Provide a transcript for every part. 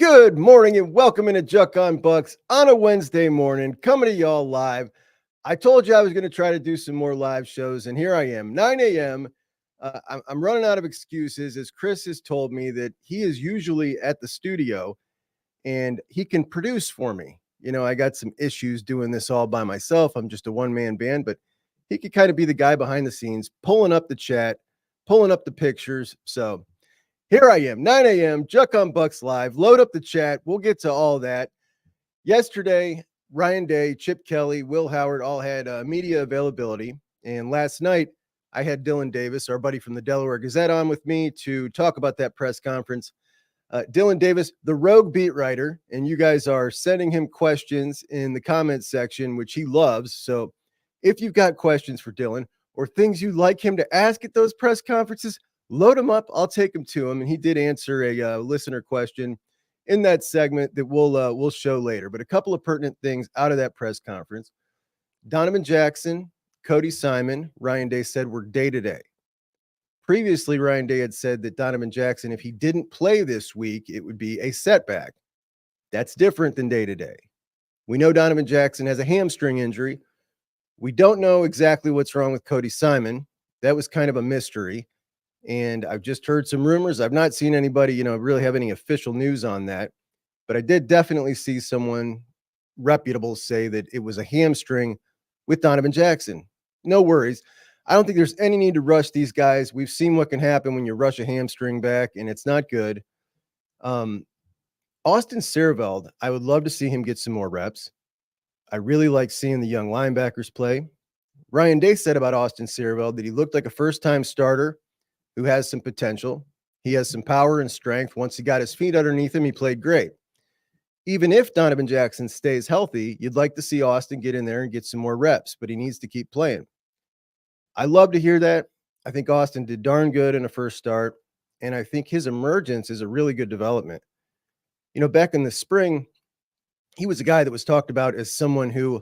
Good morning and welcome into Juck on Bucks on a Wednesday morning, coming to y'all live. I told you I was going to try to do some more live shows, and here I am, 9 a.m. I'm running out of excuses, as Kris has told me that he is usually at the studio and he can produce for me. You know, I got some issues doing this all by myself. I'm just a one-man band, but he could kind of be the guy behind the scenes, pulling up the chat, pulling up the pictures. So here I am, 9 a.m., Juck on Bucks Live. Load up the chat. We'll get to all that. Yesterday, Ryan Day, Chip Kelly, Will Howard all had media availability. And last night, I had Dylan Davis, our buddy from the Delaware Gazette, on with me to talk about that press conference. Dylan Davis, the rogue beat writer, and you guys are sending him questions in the comments section, which he loves. So if you've got questions for Dylan or things you'd like him to ask at those press conferences, load them up. I'll take them to him. And he did answer a listener question in that segment that we'll show later. But a couple of pertinent things out of that press conference. Donovan Jackson, Cody Simon, Ryan Day said were day-to-day. Previously, Ryan Day had said that Donovan Jackson, if he didn't play this week, it would be a setback. That's different than day-to-day. We know Donovan Jackson has a hamstring injury. We don't know exactly what's wrong with Cody Simon. That was kind of a mystery. And I've just heard some rumors. I've not seen anybody, really have any official news on that. But I did definitely see someone reputable say that it was a hamstring with Donovan Jackson. No worries. I don't think there's any need to rush these guys. We've seen what can happen when you rush a hamstring back, and it's not good. Austin Seerveld, I would love to see him get some more reps. I really like seeing the young linebackers play. Ryan Day said about Austin Seerveld that he looked like a first-time starter who has some potential. He has some power and strength. Once he got his feet underneath him, he played great. Even if Donovan Jackson stays healthy, you'd like to see Austin get in there and get some more reps, but he needs to keep playing. I love to hear that. I think Austin did darn good in a first start, and I think his emergence is a really good development. Back in the spring, he was a guy that was talked about as someone who,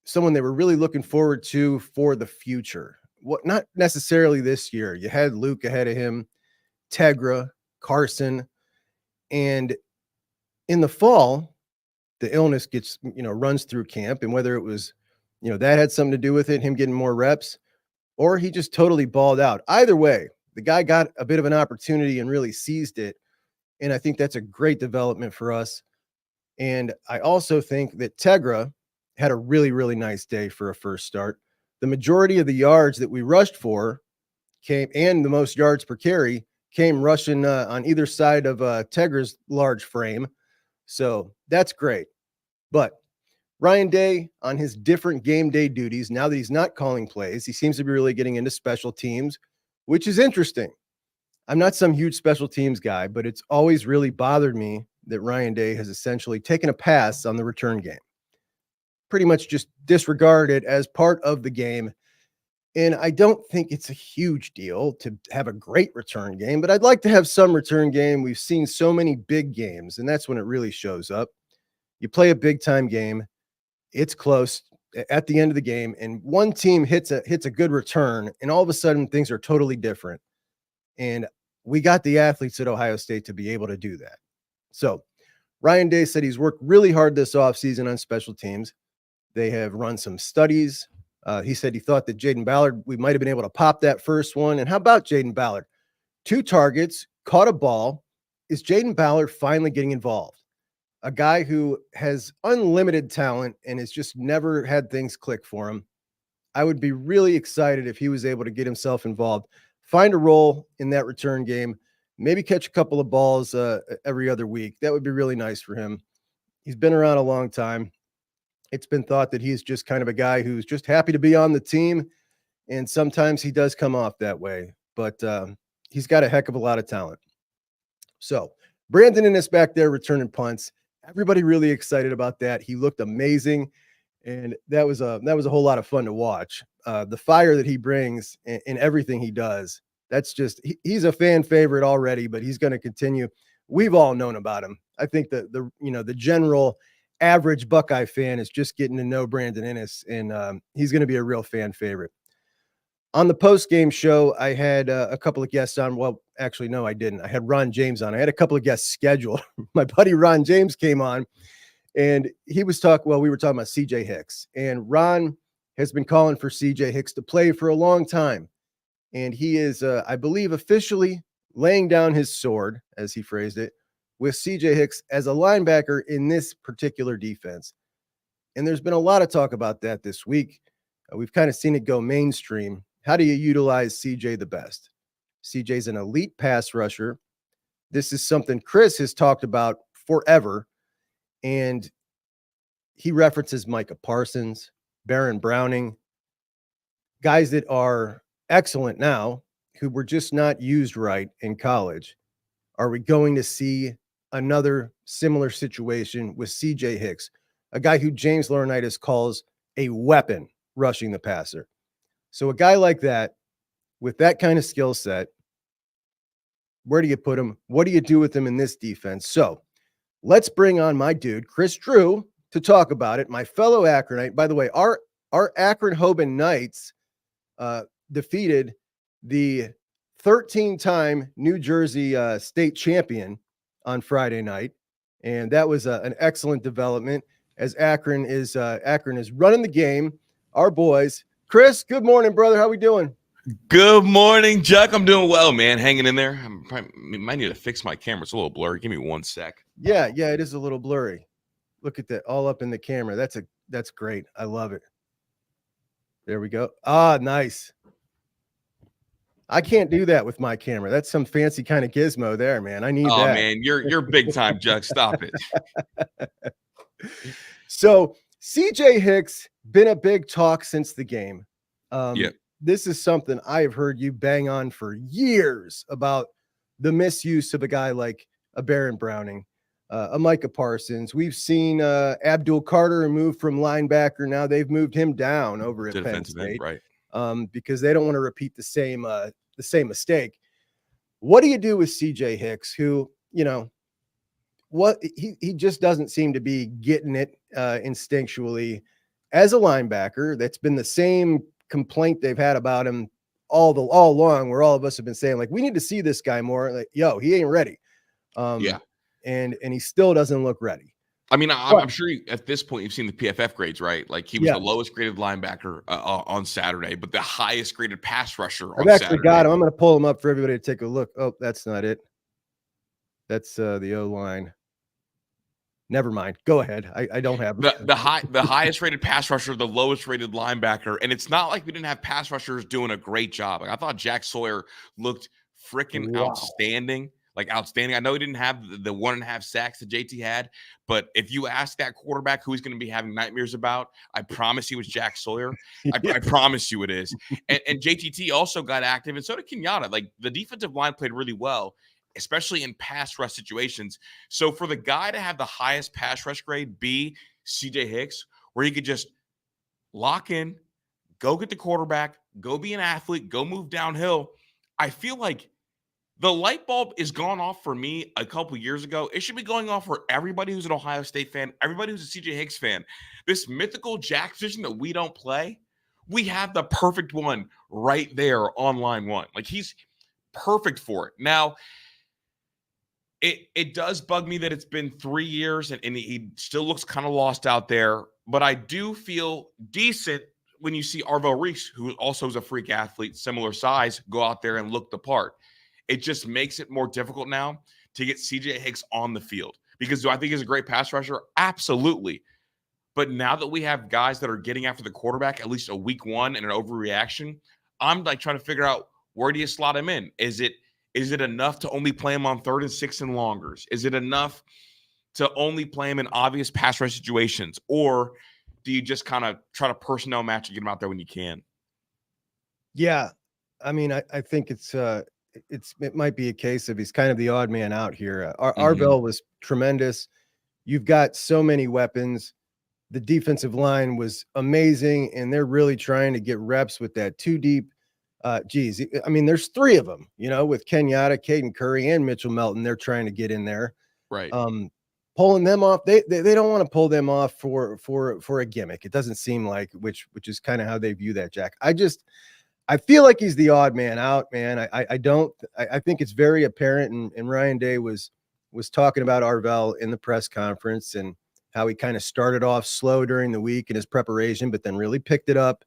someone they were really looking forward to for the future. Not necessarily this year. You had Luke ahead of him, Tegra, Carson, and in the fall, the illness runs through camp, and whether it was, that had something to do with it, him getting more reps, or he just totally balled out. Either way, the guy got a bit of an opportunity and really seized it, and I think that's a great development for us. And I also think that Tegra had a really, really nice day for a first start. The majority of the yards that we rushed for came, and the most yards per carry came rushing on either side of Tegra's large frame. So that's great. But Ryan Day, on his different game day duties, now that he's not calling plays, he seems to be really getting into special teams, which is interesting. I'm not some huge special teams guy, but it's always really bothered me that Ryan Day has essentially taken a pass on the return game. Pretty much just disregard it as part of the game. And I don't think it's a huge deal to have a great return game, but I'd like to have some return game. We've seen so many big games, and that's when it really shows up. You play a big time game, it's close at the end of the game, and one team hits a good return, and all of a sudden things are totally different. And we got the athletes at Ohio State to be able to do that. So Ryan Day said he's worked really hard this offseason on special teams. They have run some studies. He said he thought that Jaden Ballard, we might have been able to pop that first one. And how about Jaden Ballard? 2 targets, caught a ball. Is Jaden Ballard finally getting involved? A guy who has unlimited talent and has just never had things click for him. I would be really excited if he was able to get himself involved, find a role in that return game, maybe catch a couple of balls every other week. That would be really nice for him. He's been around a long time. It's been thought that he's just kind of a guy who's just happy to be on the team, and sometimes he does come off that way, but he's got a heck of a lot of talent. So Brandon Innes back there returning punts. Everybody really excited about that. He looked amazing, and that was a whole lot of fun to watch. The fire that he brings in everything he does, that's just he's a fan favorite already, but he's going to continue. We've all known about him. I think that the general average Buckeye fan is just getting to know Brandon Innes, and he's going to be a real fan favorite. On the post-game show, I had a couple of guests on. Well, actually, no, I didn't. I had Ron James on. I had a couple of guests scheduled. My buddy Ron James came on, and he was talking. Well, we were talking about CJ Hicks, and Ron has been calling for CJ Hicks to play for a long time, and he is, I believe, officially laying down his sword, as he phrased it, with CJ Hicks as a linebacker in this particular defense. And there's been a lot of talk about that this week. We've kind of seen it go mainstream. How do you utilize CJ the best? CJ's an elite pass rusher. This is something Kris has talked about forever. And he references Micah Parsons, Baron Browning, guys that are excellent now who were just not used right in college. Are we going to see another similar situation with CJ Hicks, a guy who James Laurinaitis calls a weapon rushing the passer? So a guy like that, with that kind of skill set, where do you put him? What do you do with him in this defense? So let's bring on my dude, Kris Drew, to talk about it. My fellow Akronite. By the way, our Akron-Hoban Knights defeated the 13-time New Jersey state champion on Friday night. And that was an excellent development as Akron is running the game. Our boys. Kris, good morning, brother. How we doing? Good morning, Juck. I'm doing well, man. Hanging in there. Might need to fix my camera. It's a little blurry. Give me 1 sec. Yeah, it is a little blurry. Look at that, all up in the camera. That's great. I love it. There we go. Ah, nice. I can't do that with my camera. That's some fancy kind of gizmo there, man. I need that. Oh, man, you're big time, Juck. Stop it. So CJ Hicks been a big talk since the game. Yeah. This is something I have heard you bang on for years about the misuse of a guy like a Baron Browning, a Micah Parsons. We've seen Abdul Carter move from linebacker. Now they've moved him down over at Penn State, right? Because they don't want to repeat the same mistake. What do you do with CJ Hicks, who, he just doesn't seem to be getting it instinctually as a linebacker? That's been the same complaint they've had about him all along, where all of us have been saying, like, we need to see this guy more. Like, he ain't ready. Yeah. And he still doesn't look ready. I mean, I'm sure at this point you've seen the PFF grades, right? Like, he was the lowest graded linebacker on Saturday, but the highest graded pass rusher on I've actually Saturday. got him. I'm going to pull him up for everybody to take a look. Oh, that's not it. That's the O-line. Never mind. Go ahead. I don't have the highest rated pass rusher, the lowest rated linebacker, and it's not like we didn't have pass rushers doing a great job. Like, I thought Jack Sawyer looked freaking outstanding. Like, outstanding. I know he didn't have the 1.5 sacks that JT had, but if you ask that quarterback who he's going to be having nightmares about, I promise you it's Jack Sawyer. I promise you it is. And JTT also got active, and so did Kenyatta. Like, the defensive line played really well, especially in pass rush situations. So for the guy to have the highest pass rush grade be CJ Hicks, where he could just lock in, go get the quarterback, go be an athlete, go move downhill, I feel like the light bulb is gone off for me a couple years ago. It should be going off for everybody who's an Ohio State fan, everybody who's a CJ Hicks fan. This mythical jack position that we don't play, we have the perfect one right there on line one. Like, he's perfect for it. Now, it does bug me that it's been 3 years and he still looks kind of lost out there. But I do feel decent when you see Arvell Reese, who also is a freak athlete, similar size, go out there and look the part. It just makes it more difficult now to get CJ Hicks on the field. Because do I think he's a great pass rusher? Absolutely. But now that we have guys that are getting after the quarterback, at least a week one and an overreaction, I'm like trying to figure out, where do you slot him in? Is it enough to only play him on 3rd and 6 and longers? Is it enough to only play him in obvious pass rush situations? Or do you just kind of try to personnel match and get him out there when you can? Yeah. I mean, I think it might be a case of he's kind of the odd man out here. Arvell was tremendous. You've got so many weapons. The defensive line was amazing, and they're really trying to get reps with that 2 deep. I mean, there's 3 of them, with Kenyatta, Caden Curry, and Mitchell Melton. They're trying to get in there. Right. Pulling them off, they don't want to pull them off for a gimmick. It doesn't seem like, which is kind of how they view that, Jack. I feel like he's the odd man out, man. I think it's very apparent. And Ryan Day was talking about Arvell in the press conference and how he kind of started off slow during the week in his preparation, but then really picked it up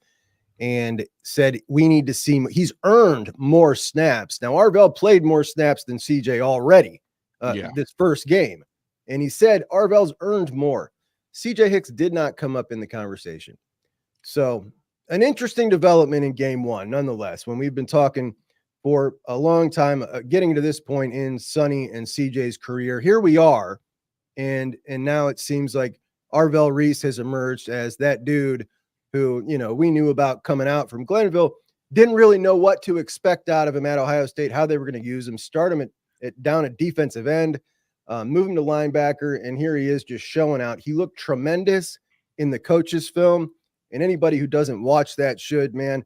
and said, we need to see, he's earned more snaps. Now, Arvell played more snaps than CJ already this first game. And he said, Arvell's earned more. CJ Hicks did not come up in the conversation. So an interesting development in game one, nonetheless, when we've been talking for a long time, getting to this point in Sonny and CJ's career, here we are. And now it seems like Arvell Reese has emerged as that dude who, we knew about coming out from Glenville, didn't really know what to expect out of him at Ohio State, how they were going to use him, start him down at defensive end, move him to linebacker, and here he is just showing out. He looked tremendous in the coach's film, and anybody who doesn't watch that should, man.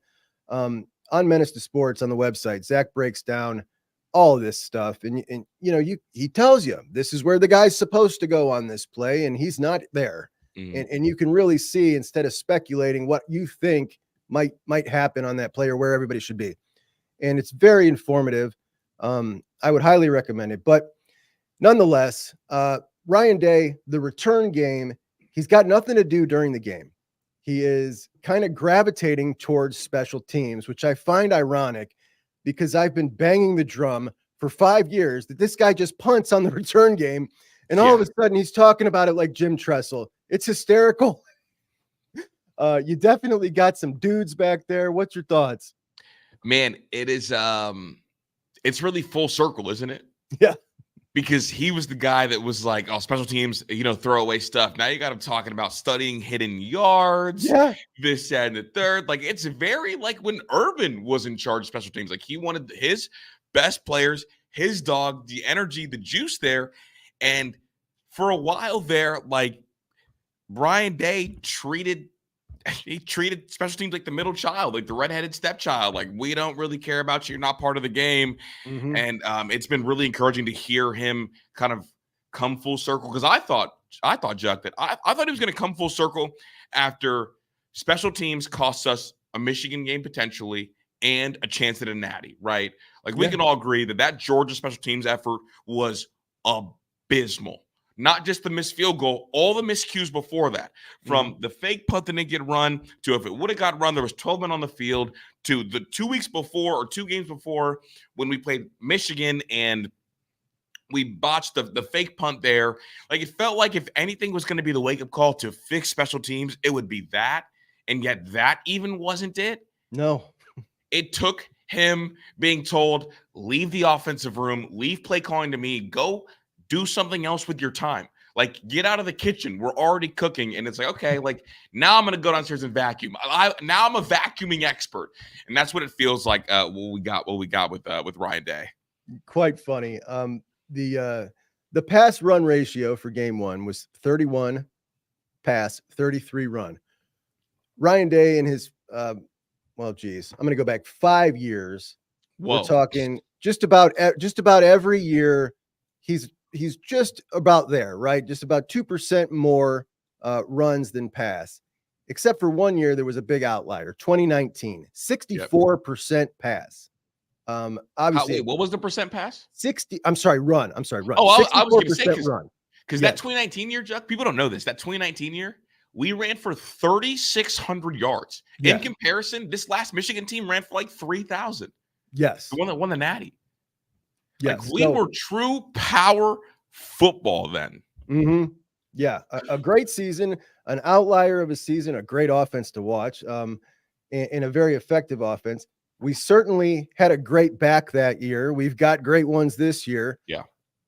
On Menace to Sports on the website, Zach breaks down all of this stuff, and he tells you this is where the guy's supposed to go on this play, and he's not there. And you can really see, instead of speculating what you think might happen on that play or where everybody should be. And it's very informative. I would highly recommend it. But nonetheless, Ryan Day, the return game, he's got nothing to do during the game. He is kind of gravitating towards special teams, which I find ironic because I've been banging the drum for 5 years that this guy just punts on the return game. And all of a sudden he's talking about it like Jim Tressel. It's hysterical. You definitely got some dudes back there. What's your thoughts? Man, it is it's really full circle, isn't it? Yeah. Because he was the guy that was like, oh, special teams, throwaway stuff. Now you got him talking about studying hidden yards, this, that, and the third. Like, it's very like when Urban was in charge of special teams. Like, he wanted his best players, his dog, the energy, the juice there. And for a while there, like, Ryan Day treated special teams like the middle child, like the redheaded stepchild. Like, we don't really care about you. You're not part of the game. Mm-hmm. And it's been really encouraging to hear him kind of come full circle. Because I thought, Juck, that I thought he was going to come full circle after special teams cost us a Michigan game potentially and a chance at a natty, right? Like, we can all agree that Georgia special teams effort was abysmal. Not just the missed field goal, all the miscues before that. From the fake punt that didn't get run to if it would have got run, there was 12 men on the field, to the 2 weeks before or 2 games before when we played Michigan and we botched the fake punt there. Like, it felt like if anything was going to be the wake-up call to fix special teams, it would be that. And yet that even wasn't it. No. It took him being told, leave the offensive room, leave play calling to me, go do something else with your time. Like, get out of the kitchen. We're already cooking. And it's like, okay, like, now I'm going to go downstairs and vacuum. Now I'm a vacuuming expert. And that's what it feels like what we got with Ryan Day. Quite funny. The pass run ratio for game one was 31 pass, 33 run. Ryan Day in his, I'm going to go back 5 years. Whoa. We're talking just about every year. He's just about there, right? Just about 2% more runs than pass, except for 1 year. There was a big outlier, 2019, 64% pass. Obviously, what was the percent pass? 60. I'm sorry, run. Oh, I was going to say, run. Because that 2019 year, Juck, people don't know this. That 2019 year, we ran for 3,600 yards. In comparison, this last Michigan team ran for like 3,000. Yes. The one that won the Natty. Yes. Like, we were true power football then. Mm-hmm. Yeah. A great season, an outlier of a season, a great offense to watch, and a very effective offense. We certainly had a great back that year. We've got great ones this year. Yeah.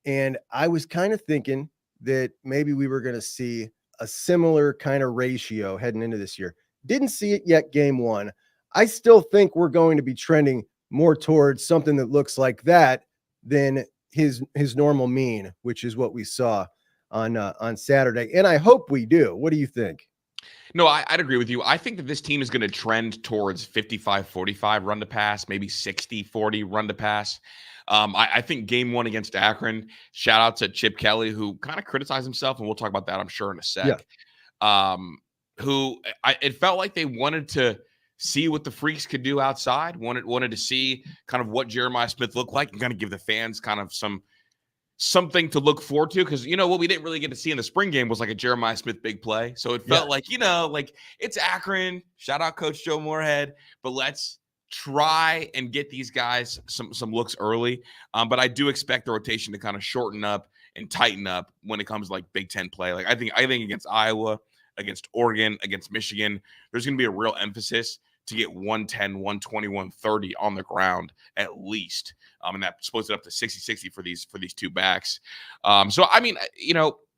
And I was kind of thinking that maybe we were going to see a similar kind of ratio heading into this year. Didn't see it yet game one. I still think we're going to be trending more towards something that looks like that than his normal mean, which is what we saw on Saturday. And I hope we do. What do you think? No, I'd agree with you. I think that this team is going to trend towards 55-45 run to pass, maybe 60-40 run to pass. I think game one against Akron, shout out to Chip Kelly, who kind of criticized himself, and we'll talk about that, I'm sure, in a sec. Yeah. It felt like they wanted to see what the freaks could do outside. Wanted to see kind of what Jeremiah Smith looked like and kind of give the fans kind of something to look forward to, because what we didn't really get to see in the spring game was like a Jeremiah Smith big play. So it felt like like it's Akron. Shout out Coach Joe Moorhead, but let's try and get these guys some looks early. But I do expect the rotation to kind of shorten up and tighten up when it comes to like Big Ten play. Like I think against Iowa, against Oregon, against Michigan, there's going to be a real emphasis to get 110, 120, 130 on the ground at least. And that splits it up to 60-60 for these two backs. So, I mean,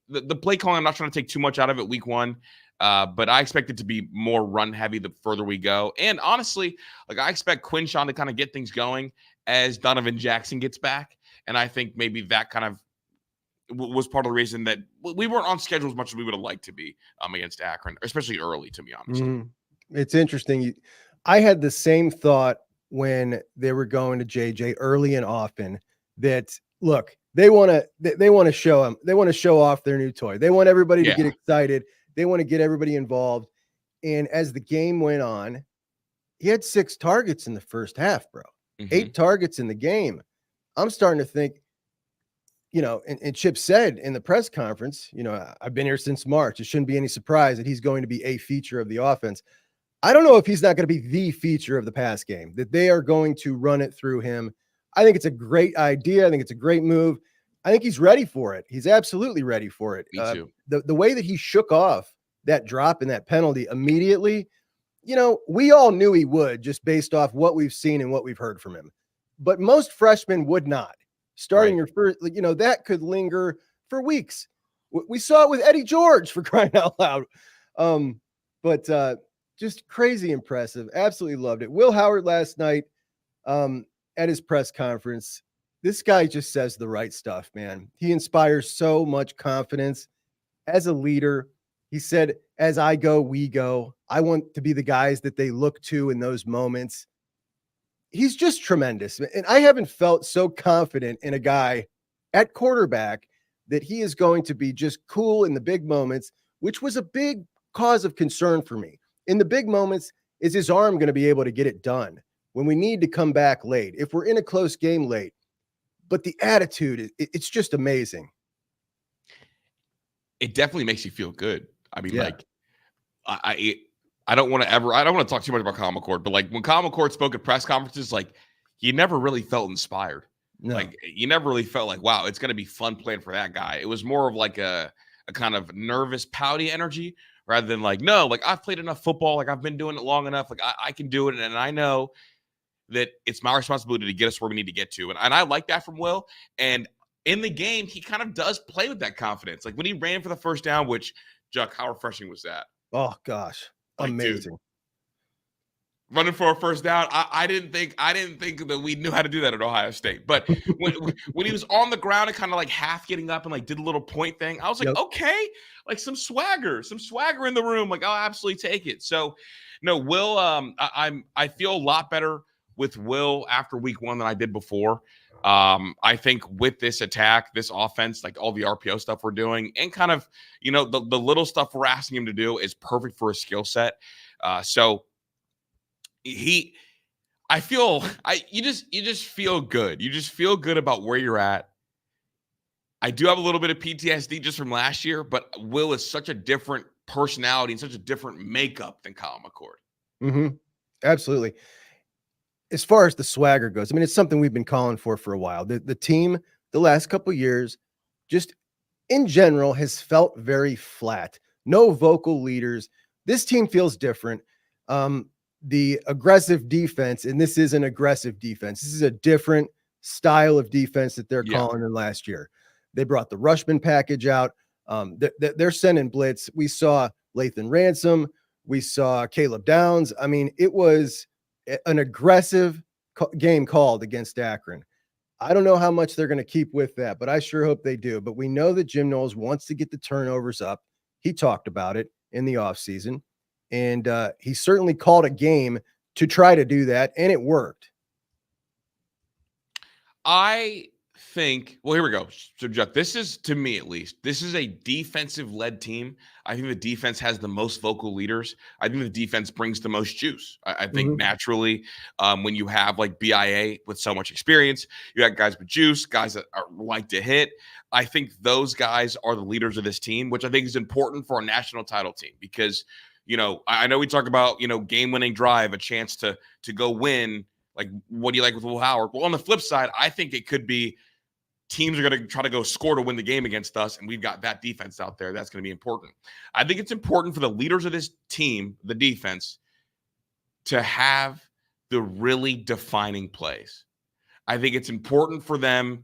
the play calling, I'm not trying to take too much out of it week one, but I expect it to be more run heavy the further we go. And honestly, like I expect Quinshawn to kind of get things going as Donovan Jackson gets back. And I think maybe that kind of was part of the reason that we weren't on schedule as much as we would have liked to be against Akron, especially early, to be honest. Mm-hmm. It's interesting. I had the same thought when they were going to JJ early and often that, look, they want to show them. They want to show off their new toy. They want everybody to get excited. They want to get everybody involved. And as the game went on, he had 6 targets in the first half, bro. 8 targets in the game. I'm starting to think, and Chip said in the press conference, I've been here since March. It shouldn't be any surprise that he's going to be a feature of the offense. I don't know if he's not going to be the feature of the pass game, that they are going to run it through him. I think it's a great idea. I think it's a great move. I think he's ready for it. He's absolutely ready for it. Me too. The way that he shook off that drop and that penalty immediately, we all knew he would, just based off what we've seen and what we've heard from him. But most freshmen would not. Starting your first, that could linger for weeks. We saw it with Eddie George, for crying out loud. But just crazy impressive. Absolutely loved it. Will Howard last night at his press conference, this guy just says the right stuff, man. He inspires so much confidence as a leader. He said, as I go, we go. I want to be the guys that they look to in those moments. He's just tremendous. And I haven't felt so confident in a guy at quarterback that he is going to be just cool in the big moments, which was a big cause of concern for me. In the big moments, is his arm going to be able to get it done when we need to come back late, if we're in a close game late? But the attitude, it's just amazing. It definitely makes you feel good. I mean, like, I don't want to talk too much about Kyle McCord, but like when Kyle McCord spoke at press conferences, like you never really felt inspired. No. Like you never really felt like, wow, it's going to be fun playing for that guy. It was more of like a kind of nervous, pouty energy rather than like, no, like I've played enough football. Like I've been doing it long enough. Like I can do it. And I know that it's my responsibility to get us where we need to get to. And I like that from Will. And in the game, he kind of does play with that confidence. Like when he ran for the first down, which, Juck, how refreshing was that? Oh, gosh. Like, amazing. Dude, running for a first down. I didn't think that we knew how to do that at Ohio State. But when he was on the ground and kind of like half getting up and like did a little point thing, I was like, okay, like some swagger in the room. Like I'll absolutely take it. So no, Will, I feel a lot better with Will after week one than I did before. I think with this attack, this offense, like all the RPO stuff we're doing and kind of, the little stuff we're asking him to do is perfect for his skill set. So you just feel good. You just feel good about where you're at. I do have a little bit of PTSD just from last year, but Will is such a different personality and such a different makeup than Kyle McCord. Mm-hmm. Absolutely. As far as the swagger goes, I mean, it's something we've been calling for a while. The team, the last couple of years, just in general, has felt very flat. No vocal leaders. This team feels different. The aggressive defense, and this is an aggressive defense. This is a different style of defense that they're calling than last year. They brought the Rushmen package out. They're sending blitz. We saw Lathan Ransom. We saw Caleb Downs. I mean, it was an aggressive game called against Akron. I don't know how much they're going to keep with that, but I sure hope they do. But we know that Jim Knowles wants to get the turnovers up. He talked about it in the offseason, and he certainly called a game to try to do that, and it worked. I think, well, here we go. So, Juck, this is, to me at least, this is a defensive-led team. I think the defense has the most vocal leaders. I think the defense brings the most juice. I think naturally, when you have like BIA with so much experience, you got guys with juice, guys that like to hit. I think those guys are the leaders of this team, which I think is important for a national title team because, I know we talk about, game-winning drive, a chance to go win. Like, what do you like with Will Howard? Well, on the flip side, I think it could be teams are going to try to go score to win the game against us, and we've got that defense out there. That's going to be important. I think it's important for the leaders of this team, the defense, to have the really defining plays. I think it's important for them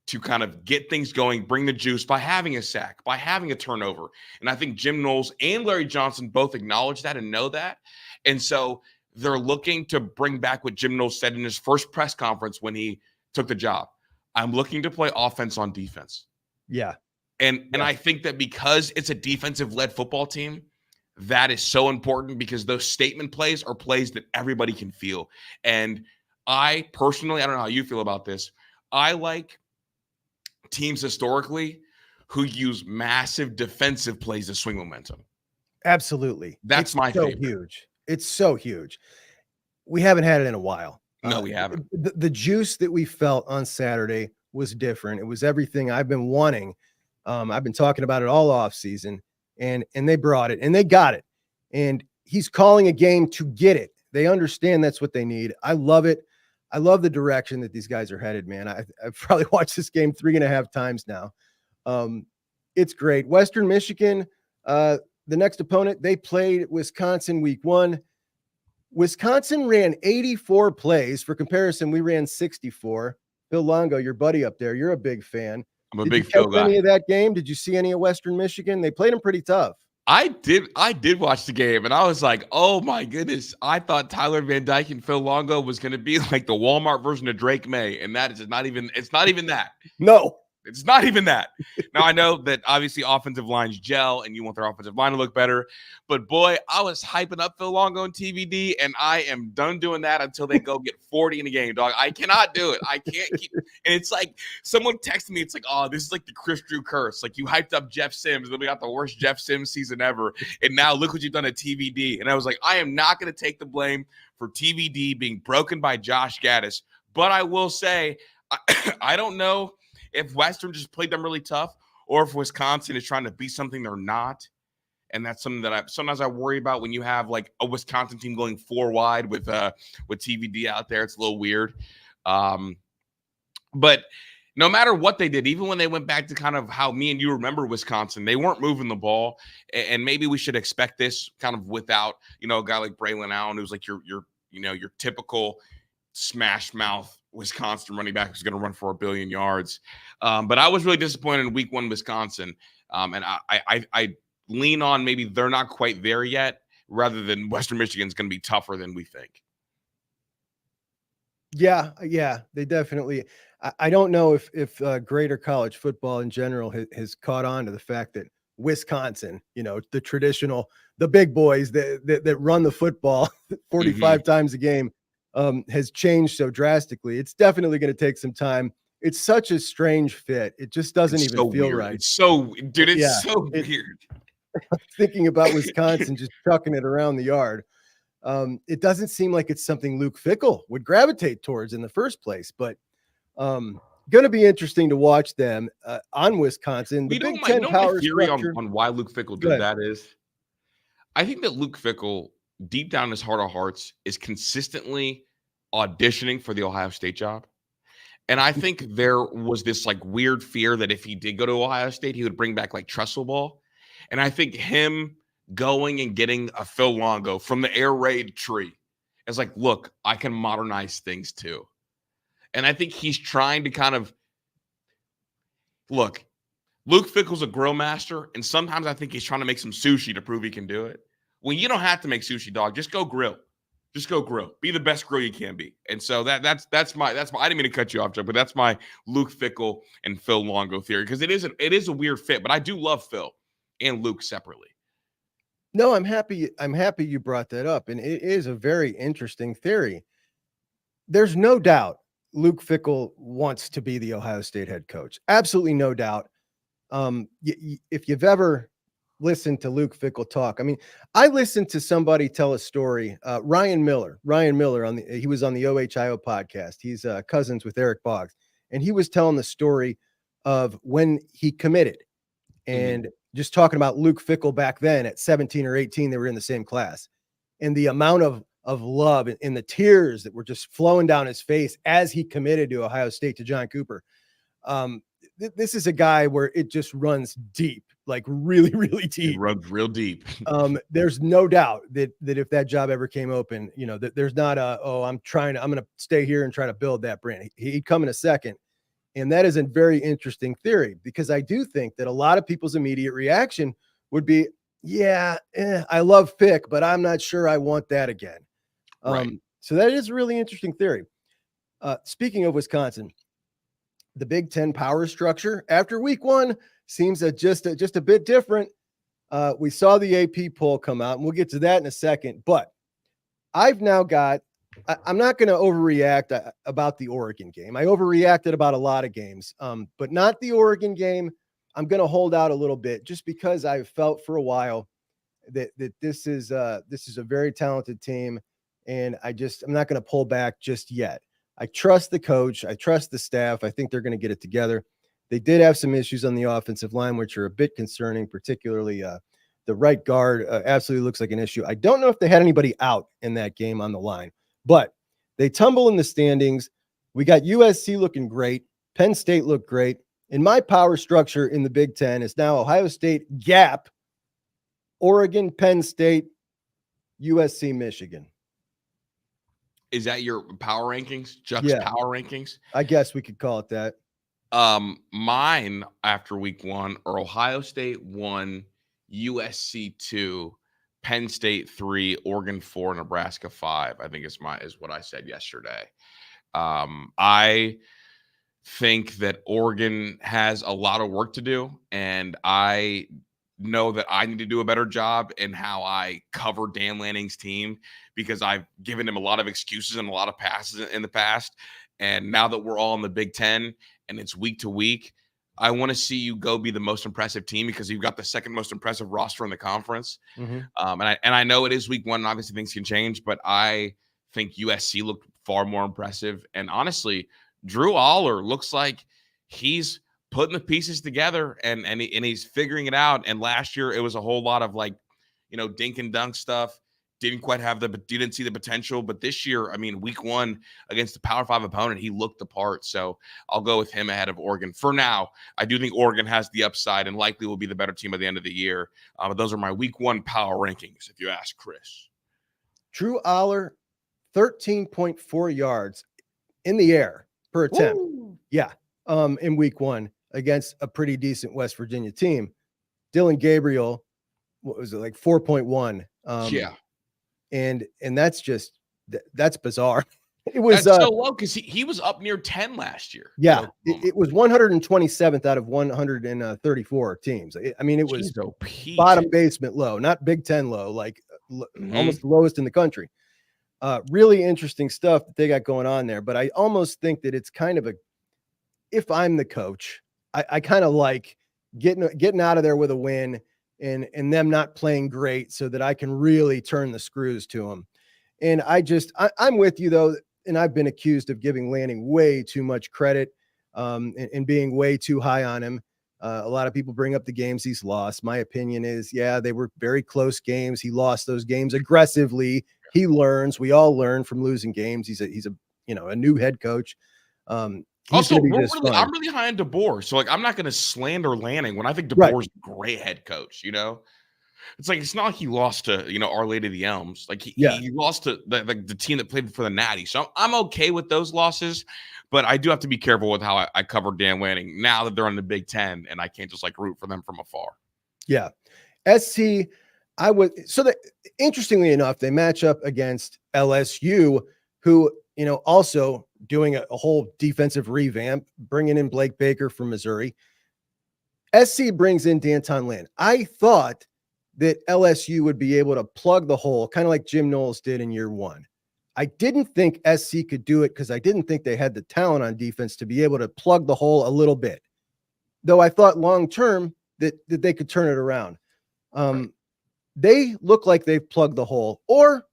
to kind of get things going, bring the juice by having a sack, by having a turnover. And I think Jim Knowles and Larry Johnson both acknowledge that and know that. And so they're looking to bring back what Jim Knowles said in his first press conference when he took the job. I'm looking to play offense on defense. Yeah. And I think that because it's a defensive-led football team, that is so important because those statement plays are plays that everybody can feel. And I personally, I don't know how you feel about this, I like teams historically who use massive defensive plays to swing momentum. Absolutely. That's my favorite. Huge. It's so huge. We haven't had it in a while. No, we haven't. The juice that we felt on Saturday was different. It was everything I've been wanting. I've been talking about it all off season, and they brought it and they got it. And he's calling a game to get it. They understand that's what they need. I love it. I love the direction that these guys are headed, man. I've probably watched this game 3.5 times now. It's great. Western Michigan, the next opponent, they played Wisconsin week 1. Wisconsin ran 84 plays. For comparison, we ran 64. Phil Longo, your buddy up there, you're a big fan. I'm a big Phil guy. Did you catch any of that game? Did you see any of Western Michigan? They played them pretty tough. I did watch the game, and I was like, oh my goodness. I thought Tyler Van Dyke and Phil Longo was going to be like the Walmart version of Drake May, and that is not even that. No. It's not even that. Now, I know that obviously offensive lines gel and you want their offensive line to look better. But, boy, I was hyping up Phil Longo and TVD, and I am done doing that until they go get 40 in a game, dog. I cannot do it. I can't keep – and it's like someone texted me. It's like, oh, this is like the Kris Drew curse. Like you hyped up Jeff Sims, then we got the worst Jeff Sims season ever. And now look what you've done at TVD. And I was like, I am not going to take the blame for TVD being broken by Josh Gaddis. But I will say I don't know – if Western just played them really tough or if Wisconsin is trying to be something they're not. And that's something that sometimes I worry about when you have like a Wisconsin team going 4 wide with TVD out there. It's a little weird. But no matter what they did, even when they went back to kind of how me and you remember Wisconsin, they weren't moving the ball. And maybe we should expect this kind of without, a guy like Braylon Allen, who's like your typical smash mouth Wisconsin running back who's going to run for 1 billion yards. But I was really disappointed in week 1 Wisconsin. And I lean on maybe they're not quite there yet rather than Western Michigan's going to be tougher than we think. Yeah, they definitely. I don't know if greater college football in general has caught on to the fact that Wisconsin, the traditional, the big boys that run the football 45 times a game, has changed so drastically. It's definitely going to take some time. It's such a strange fit. It just doesn't even feel weird. right. It's so, dude, it's so weird. Thinking about Wisconsin just chucking it around the yard. It doesn't seem like it's something Luke Fickell would gravitate towards in the first place, but going to be interesting to watch them on Wisconsin. The Big Ten power theory structure. on why Luke Fickell did that is, I think that Luke Fickell, deep down in his heart of hearts, is consistently auditioning for the Ohio State job. And I think there was this like weird fear that if he did go to Ohio State, he would bring back like Trestle Ball. And I think him going and getting a Phil Longo from the air raid tree is like, look, I can modernize things too. And I think he's trying to kind of look, Luke Fickell's a grill master. And sometimes I think he's trying to make some sushi to prove he can do it. Well, you don't have to make sushi, dog. Just go grill. Just go grill. Be the best grill you can be. And so that's my I didn't mean to cut you off, Joe, but that's my Luke Fickell and Phil Longo theory, because it is a weird fit, but I do love Phil and Luke separately. No, I'm happy you brought that up, and it is a very interesting theory. There's no doubt Luke Fickell wants to be the Ohio State head coach. Absolutely no doubt. If you've ever listened to Luke Fickell talk, I mean, I listened to somebody tell a story. Ryan Miller he was on the OHIO podcast. He's cousins with Eric Boggs, and he was telling the story of when he committed, and just talking about Luke Fickell back then at 17 or 18, they were in the same class, and the amount of love and the tears that were just flowing down his face as he committed to Ohio State to John Cooper. This is a guy where it just runs deep, like really, really deep. It runs real deep. There's no doubt that if that job ever came open, that there's not I'm going to stay here and try to build that brand. He'd come in a second. And that is a very interesting theory, because I do think that a lot of people's immediate reaction would be, I love Fick, but I'm not sure I want that again. Right. So that is a really interesting theory. Speaking of Wisconsin, the Big Ten power structure after week 1 seems just a bit different. We saw the AP poll come out, and we'll get to that in a second. But I've now got, I'm not going to overreact about the Oregon game. I overreacted about a lot of games, but not the Oregon game. I'm going to hold out a little bit, just because I've felt for a while that this is a very talented team, and I'm not going to pull back just yet. I trust the coach. I trust the staff. I think they're going to get it together. They did have some issues on the offensive line, which are a bit concerning, particularly the right guard absolutely looks like an issue. I don't know if they had anybody out in that game on the line, but they tumble in the standings. We got USC looking great. Penn State looked great. And my power structure in the Big Ten is now Ohio State, Gap, Oregon, Penn State, USC, Michigan. Is that your power rankings? Juck's power rankings? I guess we could call it that. Mine after week 1 are Ohio State 1, USC 2, Penn State 3, Oregon 4, Nebraska 5. I think is what I said yesterday. I think that Oregon has a lot of work to do, and I know that I need to do a better job in how I cover Dan Lanning's team, because I've given him a lot of excuses and a lot of passes in the past. And now that we're all in the Big Ten and it's week to week, I want to see you go be the most impressive team, because you've got the second most impressive roster in the conference. And I know it is week 1, and obviously things can change, but I think USC looked far more impressive. And honestly, Drew Aller looks like he's putting the pieces together and he's figuring it out. And last year it was a whole lot of dink and dunk stuff. Didn't quite have didn't see the potential. But this year, I mean, week 1 against the Power 5 opponent, he looked the part. So I'll go with him ahead of Oregon. For now, I do think Oregon has the upside and likely will be the better team at the end of the year. But those are my week 1 power rankings, if you ask Kris. Drew Aller, 13.4 yards in the air per attempt. Woo! Yeah. In week 1 against a pretty decent West Virginia team. Dylan Gabriel, what was it, like 4.1? And that's bizarre. It was so low, because he was up near 10 last year. Yeah, it was 127th out of 134 teams. I mean, it was bottom basement low, not Big Ten low, like almost the lowest in the country. Really interesting stuff that they got going on there. But I almost think that it's kind of if I'm the coach, I kind of like getting out of there with a win and them not playing great, so that I can really turn the screws to them. And I'm with you though. And I've been accused of giving Lanning way too much credit and being way too high on him. A lot of people bring up the games he's lost. My opinion is, they were very close games. He lost those games aggressively. He learns. We all learn from losing games. He's a new head coach. Also, I'm really high on DeBoer, so I'm not going to slander Lanning when I think DeBoer's a great head coach. It's it's not like he lost to Our Lady of the Elms. He lost to the team that played for the Natty. So I'm okay with those losses, but I do have to be careful with how I cover Dan Lanning now that they're in the Big Ten, and I can't just root for them from afar. Yeah, SC. Interestingly enough, they match up against LSU, who also doing a whole defensive revamp, bringing in Blake Baker from Missouri. SC brings in Danton Lynn. I thought that LSU would be able to plug the hole, kind of like Jim Knowles did in year 1. I didn't think SC could do it because I didn't think they had the talent on defense to be able to plug the hole a little bit. Though I thought long-term that they could turn it around. Right. They look like they've plugged the hole, or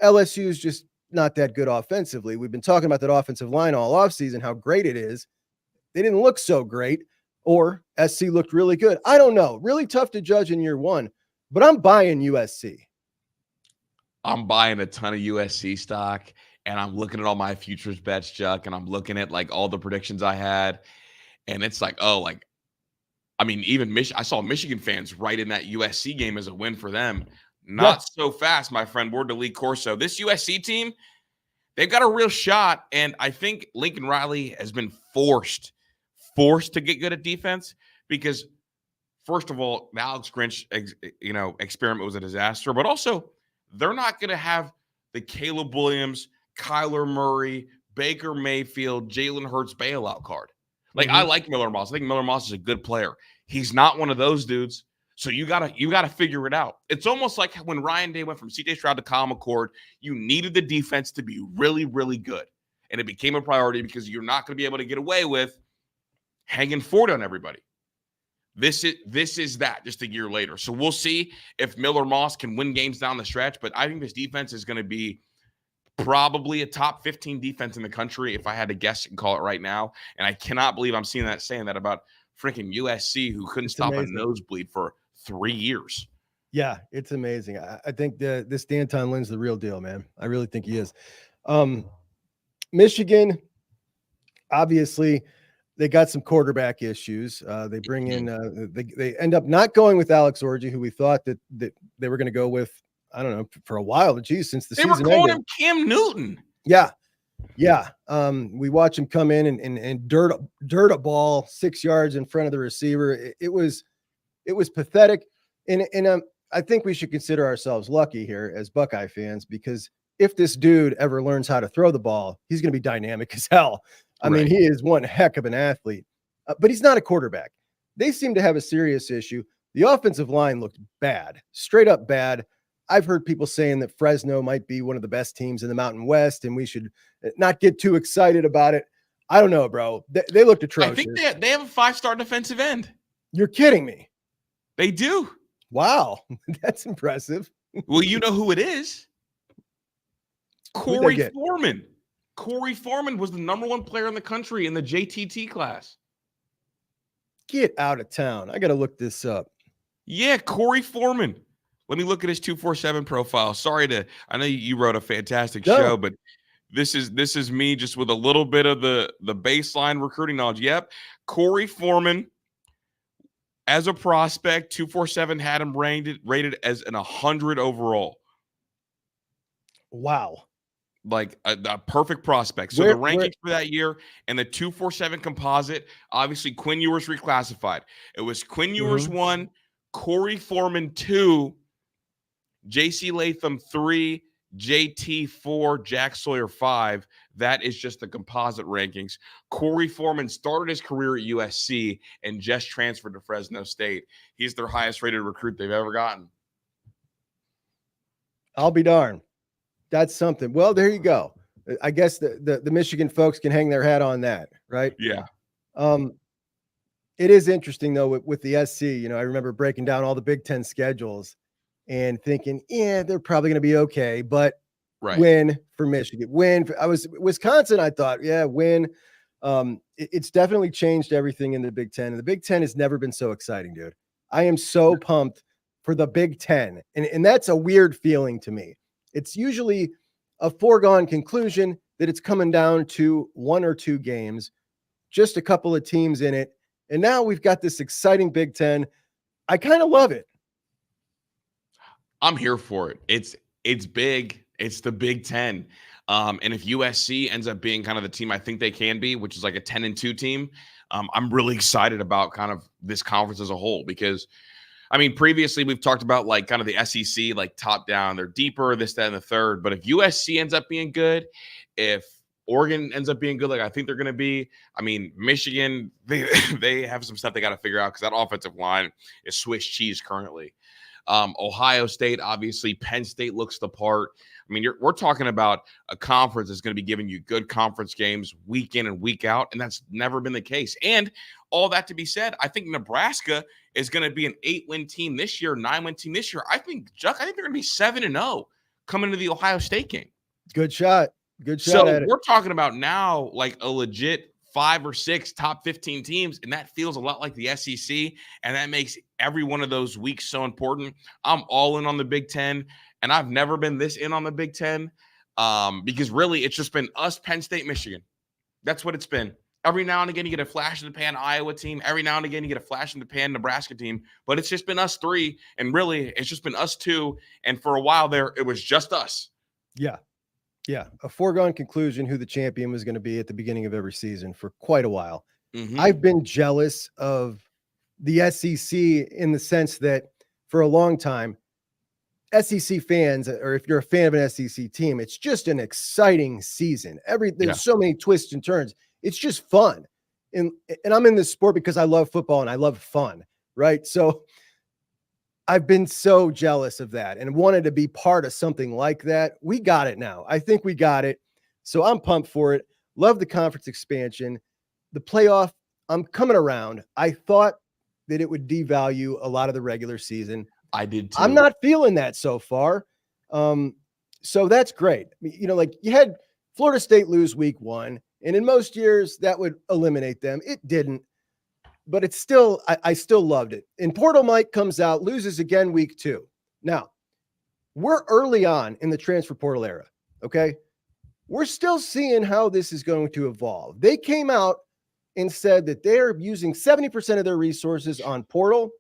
LSU is just not that good offensively. We've been talking about that offensive line all offseason, how great it is. They didn't look so great, or SC looked really good. I don't know. Really tough to judge in year one, but I'm buying USC. I'm buying a ton of USC stock, and I'm looking at all my futures bets, Juck, and I'm looking at like all the predictions I had, and it's like, oh, like, I mean, even I saw Michigan fans write in that USC game as a win for them. Not so fast, my friend. Word to Lee Corso. This USC team, they've got a real shot, and I think Lincoln Riley has been forced to get good at defense because, first of all, the Alex Grinch, experiment was a disaster, but also they're not going to have the Caleb Williams, Kyler Murray, Baker Mayfield, Jalen Hurts bailout card. Like, I like Miller Moss. I think Miller Moss is a good player. He's not one of those dudes. So you gotta figure it out. It's almost like when Ryan Day went from CJ Stroud to Kyle McCord. You needed the defense to be really, really good. And it became a priority because you're not going to be able to get away with hanging forward on everybody. This is that just a year later. So we'll see if Miller Moss can win games down the stretch. But I think this defense is going to be probably a top 15 defense in the country, if I had to guess and call it right now. And I cannot believe I'm saying that about freaking USC, who couldn't stop a nosebleed for 3 years. Yeah, it's amazing. I think this D'Anton Lynn's the real deal, man. I really think he is. Michigan, obviously, they got some quarterback issues. They bring in, they end up not going with Alex Orji, who we thought that they were going to go with, I don't know, for a while. Geez, since the season ended. They were calling him Cam Newton. Yeah. We watch him come in and dirt a ball 6 yards in front of the receiver. It was pathetic. And I think we should consider ourselves lucky here as Buckeye fans, because if this dude ever learns how to throw the ball, he's going to be dynamic as hell. I mean, he is one heck of an athlete, but he's not a quarterback. They seem to have a serious issue. The offensive line looked bad, straight up bad. I've heard people saying that Fresno might be one of the best teams in the Mountain West, and we should not get too excited about it. I don't know, bro. They looked atrocious. I think they have a 5-star defensive end. You're kidding me. They do. Wow. That's impressive. Well, you know who it is. Corey Foreman. Corey Foreman was the #1 player in the country in the JTT class. Get out of town. I got to look this up. Yeah, Corey Foreman. Let me look at his 247 profile. I know you wrote a fantastic show, but this is me just with a little bit of the baseline recruiting knowledge. Yep. Corey Foreman, as a prospect, 247 had him rated as an 100 overall. Wow. Like a perfect prospect. So the rankings for that year and the 247 composite, obviously Quinn Ewers reclassified. It was Quinn Ewers 1, Corey Foreman 2, JC Latham 3, JT 4, Jack Sawyer 5. That is just the composite rankings. Corey Foreman started his career at USC and just transferred to Fresno State. He's their highest rated recruit they've ever gotten. I'll be darned. That's something. Well, there you go. I guess the Michigan folks can hang their hat on that, right? Yeah. It is interesting though with the SC. I remember breaking down all the Big Ten schedules and thinking, yeah, they're probably going to be okay, but win for Michigan, Wisconsin. I thought, yeah, win. It's definitely changed everything in the Big Ten, and the Big Ten has never been so exciting, dude. I am so pumped for the Big Ten, and that's a weird feeling to me. It's usually a foregone conclusion that it's coming down to 1 or 2 games, just a couple of teams in it. And now we've got this exciting Big Ten. I kind of love it. I'm here for it. It's big. It's the Big Ten. And if USC ends up being kind of the team I think they can be, which is like a 10-2 team, I'm really excited about kind of this conference as a whole, because I mean, previously we've talked about like kind of the SEC, like top down, they're deeper, this, that, and the third. But if USC ends up being good, if Oregon ends up being good, like I think they're going to be, I mean, Michigan, they have some stuff they got to figure out because that offensive line is Swiss cheese currently. Ohio State, obviously, Penn State looks the part. I mean, we're talking about a conference that's going to be giving you good conference games week in and week out, and that's never been the case. And all that to be said, I think Nebraska is going to be an 8-win team this year, 9-win team this year. I think they're going to be 7-0 coming to the Ohio State game. Good shot. Good shot. So we're talking about now like a legit 5 or 6 top 15 teams, and that feels a lot like the SEC, and that makes every one of those weeks so important. I'm all in on the Big Ten, and I've never been this in on the Big Ten because really it's just been us, Penn State, Michigan. That's what it's been. Every now and again, you get a flash in the pan Iowa team. Every now and again, you get a flash in the pan Nebraska team. But it's just been us 3, and really it's just been us 2. And for a while there, it was just us. Yeah. Yeah, a foregone conclusion who the champion was going to be at the beginning of every season for quite a while. Mm-hmm. I've been jealous of the SEC in the sense that for a long time, SEC fans, or if you're a fan of an SEC team, it's just an exciting season. There's so many twists and turns. It's just fun. And I'm in this sport because I love football and I love fun, right? So I've been so jealous of that and wanted to be part of something like that. We got it now. I think we got it. So I'm pumped for it. Love the conference expansion. The playoff, I'm coming around. I thought that it would devalue a lot of the regular season. I did too. I'm not feeling that so far. So that's great. You know, like you had Florida State lose week 1, and in most years that would eliminate them. It didn't. But it's still, I still loved it. And Portal Mike comes out, loses again week 2. Now, we're early on in the transfer portal era, okay? We're still seeing how this is going to evolve. They came out and said that they're using 70% of their resources on portal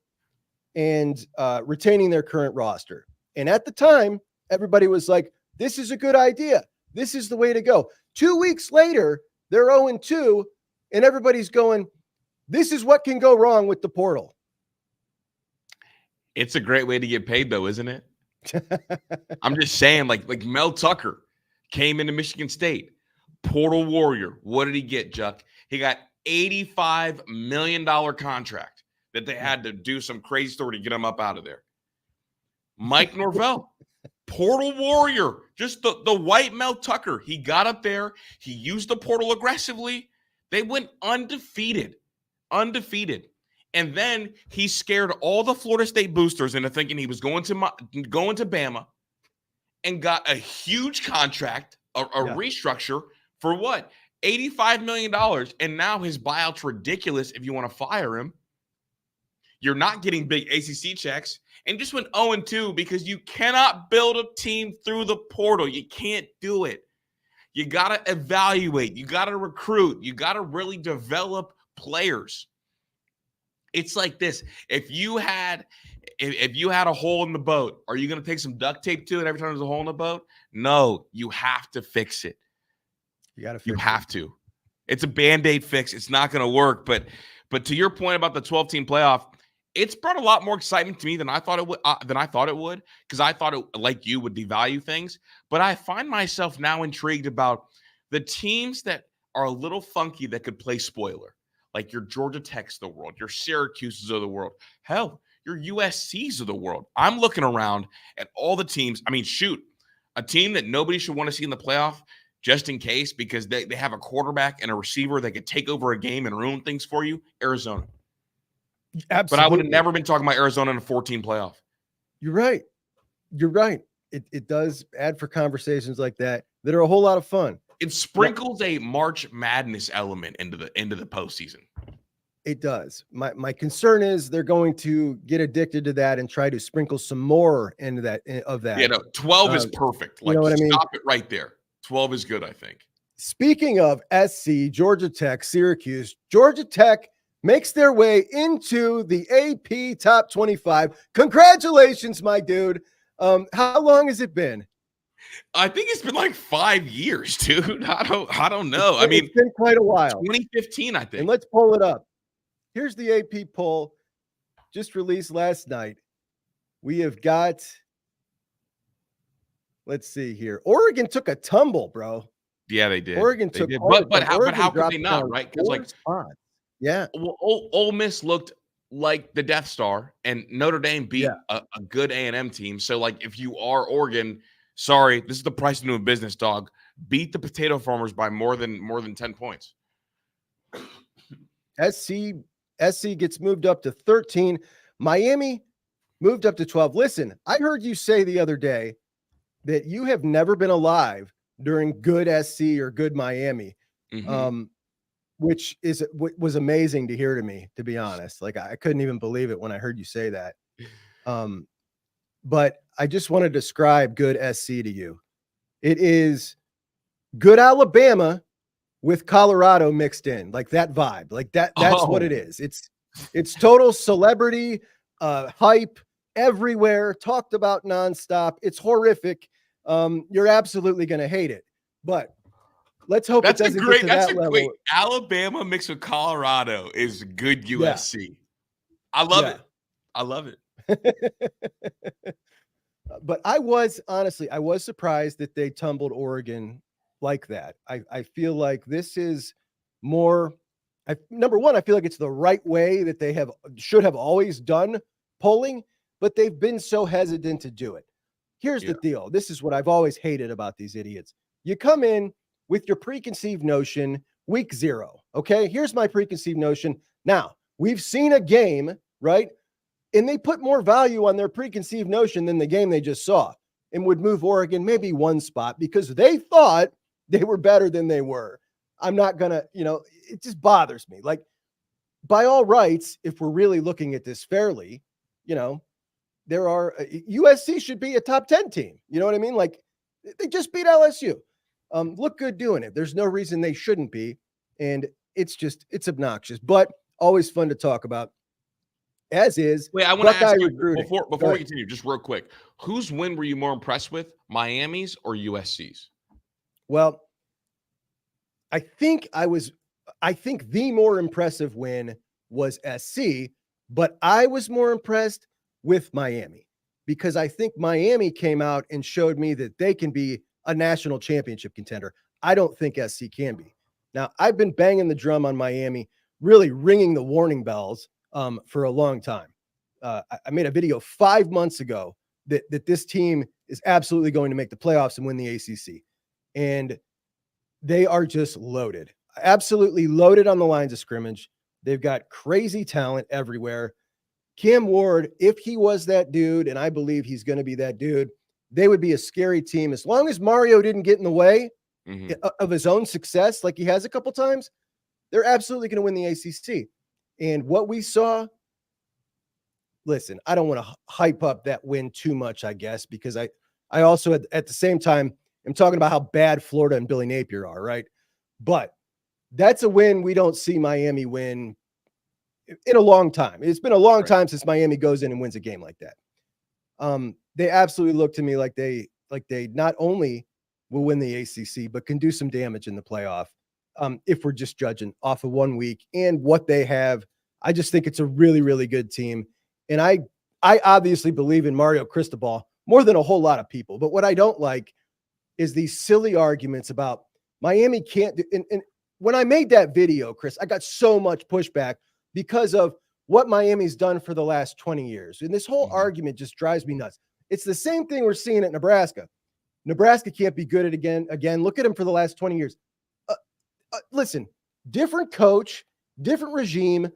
and retaining their current roster. And at the time, everybody was like, this is a good idea. This is the way to go. 2 weeks later, they're 0-2, and everybody's going, this is what can go wrong with the portal. It's a great way to get paid, though, isn't it? I'm just saying, like Mel Tucker came into Michigan State, portal warrior. What did he get, Juck? He got $85 million contract that they had to do some crazy story to get him up out of there. Mike Norvell, portal warrior, just the white Mel Tucker. He got up there. He used the portal aggressively. They went undefeated. And then he scared all the Florida State boosters into thinking he was going to Bama and got a huge contract, a restructure for what? $85 million. And now his buyout's ridiculous if you want to fire him. You're not getting big ACC checks and just went 0-2 because you cannot build a team through the portal. You can't do it. You got to evaluate. You got to recruit. You got to really develop players. It's like this. If you had a hole in the boat, are you going to take some duct tape to it every time there's a hole in the boat? No, you have to fix it. You have to. It's a Band-Aid fix. It's not going to work. But to your point about the 12-team playoff, it's brought a lot more excitement to me than I thought it would. Because I thought it, like you, would devalue things. But I find myself now intrigued about the teams that are a little funky that could play spoiler. Like your Georgia Techs of the world, your Syracuses of the world, hell, your USCs of the world. I'm looking around at all the teams. I mean, shoot, a team that nobody should want to see in the playoff just in case because they have a quarterback and a receiver that could take over a game and ruin things for you, Arizona. Absolutely. But I would have never been talking about Arizona in a 14 playoff. You're right. It does add for conversations like that are a whole lot of fun. It sprinkles a March Madness element into the postseason. It does. My concern is they're going to get addicted to that and try to sprinkle some more into that. Yeah, no, 12 is perfect. Like, you know what I mean? Stop it right there. 12 is good, I think. Speaking of SC, Georgia Tech, Syracuse, Georgia Tech makes their way into the AP Top 25. Congratulations, my dude. How long has it been? I think it's been like 5 years, dude. I don't know. I mean, it's been quite a while. 2015, I think. And let's pull it up. Here's the AP poll just released last night. We have got, let's see here. Oregon took a tumble, bro. Yeah, they did. Oregon took, but how could they not, right? Because like spots. Yeah. Well, Ole Miss looked like the Death Star, and Notre Dame beat a good A&M team. So, like, if you are Oregon, Sorry, this is the price of doing business, dog. Beat the potato farmers by more than 10 points. SC gets moved up to 13. Miami moved up to 12. Listen, I heard you say the other day that you have never been alive during good SC or good Miami, which was amazing to hear to me, to be honest. Like, I couldn't even believe it when I heard you say that. But I just want to describe good SC to you. It is good Alabama with Colorado mixed in, like that vibe, like that's what it is. It's total celebrity, hype everywhere, talked about nonstop. It's horrific. You're absolutely going to hate it, but let's hope it doesn't get to that level. Alabama mixed with Colorado is good USC. Yeah. I love it. I love it. But I was surprised that they tumbled Oregon like that. I feel like this is more, number one, I feel like it's the right way that they should have always done polling, but they've been so hesitant to do it. Here's the deal. This is what I've always hated about these idiots. You come in with your preconceived notion week 0. Okay. Here's my preconceived notion. Now we've seen a game, right? And they put more value on their preconceived notion than the game they just saw, and would move Oregon maybe one spot because they thought they were better than they were. I'm not going to, it just bothers me. Like, by all rights, if we're really looking at this fairly, there are USC should be a top 10 team. You know what I mean? Like, they just beat LSU. Look good doing it. There's no reason they shouldn't be. And it's obnoxious, but always fun to talk about. As is. Wait, I want to ask you before we continue, just real quick. Whose win were you more impressed with, Miami's or USC's? Well, I think the more impressive win was SC, but I was more impressed with Miami because I think Miami came out and showed me that they can be a national championship contender. I don't think SC can be. Now, I've been banging the drum on Miami, really ringing the warning bells for a long time. I made a video 5 months ago that this team is absolutely going to make the playoffs and win the ACC. And they are just loaded, absolutely loaded on the lines of scrimmage. They've got crazy talent everywhere. Cam Ward, if he was that dude, and I believe he's going to be that dude, they would be a scary team. As long as Mario didn't get in the way of his own success, like he has a couple times, they're absolutely going to win the ACC. And what we saw, listen, I don't want to hype up that win too much, I guess, because I also at the same time am talking about how bad Florida and Billy Napier are, right? But that's a win we don't see Miami win in a long time. It's been a long time since Miami goes in and wins a game like that. They absolutely look to me like they not only will win the ACC, but can do some damage in the playoff. If we're just judging off of 1 week and what they have, I just think it's a really, really good team. And I obviously believe in Mario Cristobal more than a whole lot of people. But what I don't like is these silly arguments about Miami can't do. And when I made that video, Kris, I got so much pushback because of what Miami's done for the last 20 years. And this whole argument just drives me nuts. It's the same thing we're seeing at Nebraska. Nebraska can't be good at again. Look at them for the last 20 years. Listen, different coach, different regime,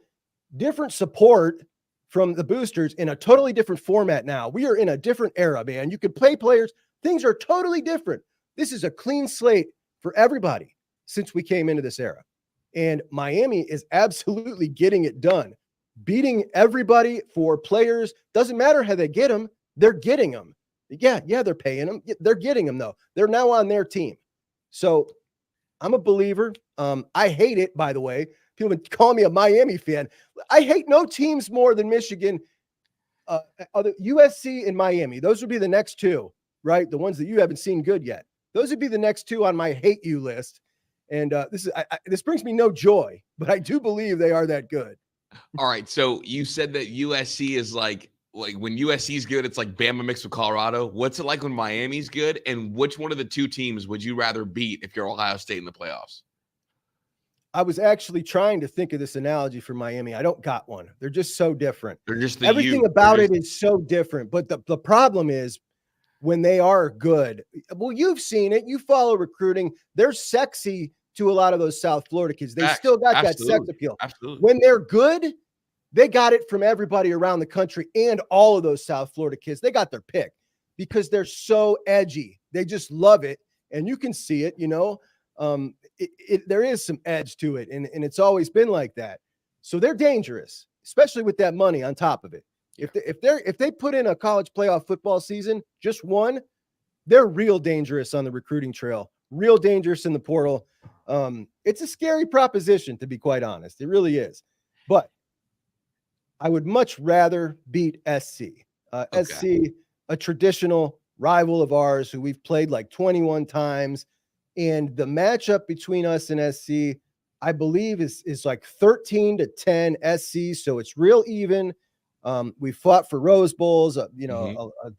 different support from the boosters in a totally different format now. We are in a different era, man. You can play players. Things are totally different. This is a clean slate for everybody since we came into this era. And Miami is absolutely getting it done, beating everybody for players. Doesn't matter how they get them. They're getting them. Yeah, they're paying them. They're getting them, though. They're now on their team. So I'm a believer. I hate it, by the way. People have been calling me a Miami fan. I hate no teams more than Michigan, other USC and Miami. Those would be the next two, right? The ones that you haven't seen good yet. Those would be the next two on my hate you list. And this brings me no joy, but I do believe they are that good. All right. So you said that USC is like when USC is good, it's like Bama mixed with Colorado. What's it like when Miami's good? And which one of the two teams would you rather beat if you're Ohio State in the playoffs? I was actually trying to think of this analogy for Miami. I don't got one. They're just so different. They're just everything about it is so different. But the problem is when they are good. Well, you've seen it. You follow recruiting. They're sexy to a lot of those South Florida kids. They still got that sex appeal. Absolutely. When they're good, they got it from everybody around the country, and all of those South Florida kids, they got their pick because they're so edgy. They just love it. And you can see it, there is some edge to it. And it's always been like that. So they're dangerous, especially with that money on top of it. If they put in a college playoff football season, just one, they're real dangerous on the recruiting trail, real dangerous in the portal. It's a scary proposition, to be quite honest. It really is. But I would much rather beat SC. SC, a traditional rival of ours who we've played like 21 times. And the matchup between us and SC, I believe, is like 13-10 SC. So it's real even. We fought for Rose Bowls, a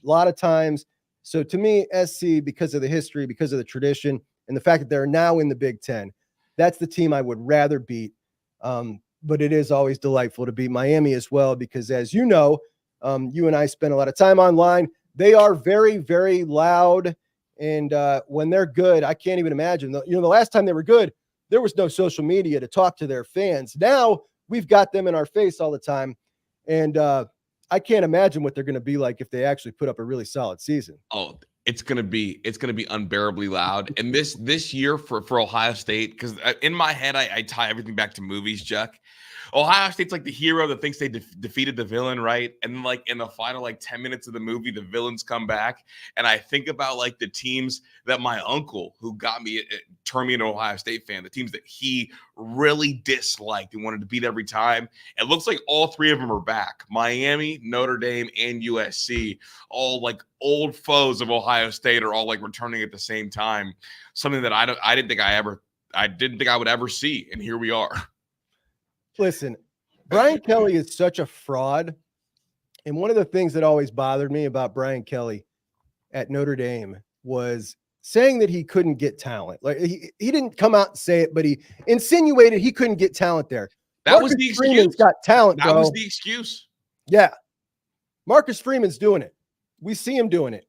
lot of times. So to me, SC, because of the history, because of the tradition, and the fact that they're now in the Big Ten, that's the team I would rather beat. But it is always delightful to beat Miami as well, because as you know, you and I spend a lot of time online. They are very, very loud. And when they're good, I can't even imagine. The last time they were good, there was no social media to talk to their fans. Now we've got them in our face all the time. And I can't imagine what they're going to be like if they actually put up a really solid season. Oh, it's gonna be unbearably loud. And this year for Ohio State, because in my head I tie everything back to movies, Juck. Ohio State's like the hero that thinks they defeated the villain, right? And like in the final 10 minutes of the movie, the villains come back. And I think about like the teams that my uncle, who got me, turned me into an Ohio State fan, the teams that he really disliked and wanted to beat every time. It looks like all three of them are back. Miami, Notre Dame, and USC, all like old foes of Ohio State, are all like returning at the same time. Something that I didn't think I would ever see. And here we are. Listen, Brian Kelly is such a fraud. And one of the things that always bothered me about Brian Kelly at Notre Dame was saying that he couldn't get talent. Like he didn't come out and say it, but he insinuated he couldn't get talent there. That was the excuse. Freeman's got talent, bro. That was the excuse. Yeah. Marcus Freeman's doing it. We see him doing it.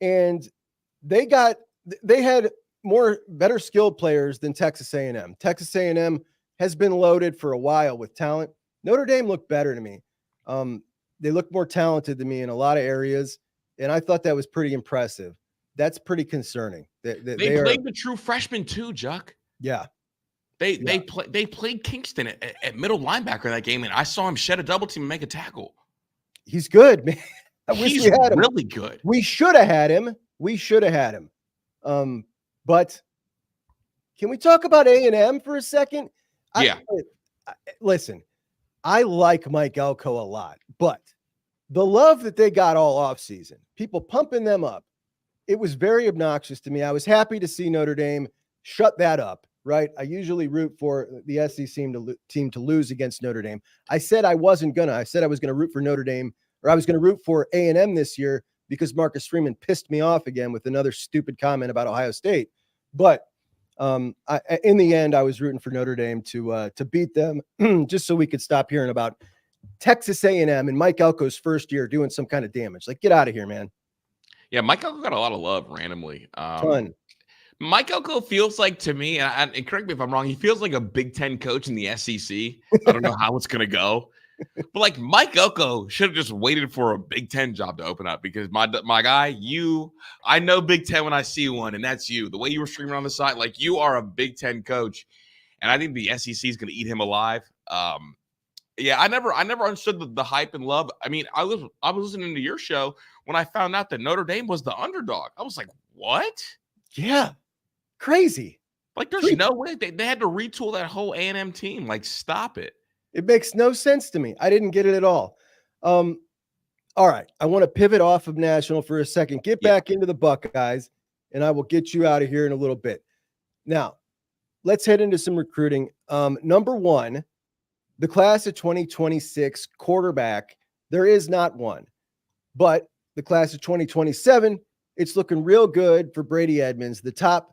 And they had better skilled players than Texas A&M. Texas A&M has been loaded for a while with talent. Notre Dame looked better to me. They looked more talented to me in a lot of areas, and I thought that was pretty impressive. That's pretty concerning. They played the true freshman too, Juck. Yeah. They played Kingston at middle linebacker in that game, and I saw him shed a double team and make a tackle. He's good, man. I wish He's we had him. Really good. We should have had him. But can we talk about A&M for a second? Yeah. Listen, I like Mike Elko a lot, but the love that they got all offseason, people pumping them up, it was very obnoxious to me. I was happy to see Notre Dame shut that up, right? I usually root for the SEC team to lose against Notre Dame. I said I wasn't going to. I said I was going to root for Notre Dame, or I was going to root for A&M this year because Marcus Freeman pissed me off again with another stupid comment about Ohio State. But in the end, I was rooting for Notre Dame to beat them, just so we could stop hearing about Texas A&M and Mike Elko's first year doing some kind of damage. Like, get out of here, man. Yeah, Mike Elko got a lot of love randomly. Ton. Mike Elko feels like, to me, and correct me if I'm wrong, he feels like a Big Ten coach in the SEC. I don't know how it's going to go. But like Mike Elko should have just waited for a Big Ten job to open up, because my guy, I know Big Ten when I see one, and that's you. The way you were streaming on the side, like you are a Big Ten coach, and I think the SEC is going to eat him alive. Yeah, I never understood the hype and love. I mean, I was listening to your show when I found out that Notre Dame was the underdog. I was like, what? Yeah, crazy. Like, there's no way they had to retool that whole A&M team. Like, stop it. It makes no sense to me. I didn't get it at all. All right. I want to pivot off of national for a second. Get back into the Buckeyes, and I will get you out of here in a little bit. Now, let's head into some recruiting. Number one, the class of 2026 quarterback, there is not one. But the class of 2027, it's looking real good for Brady Edmonds, the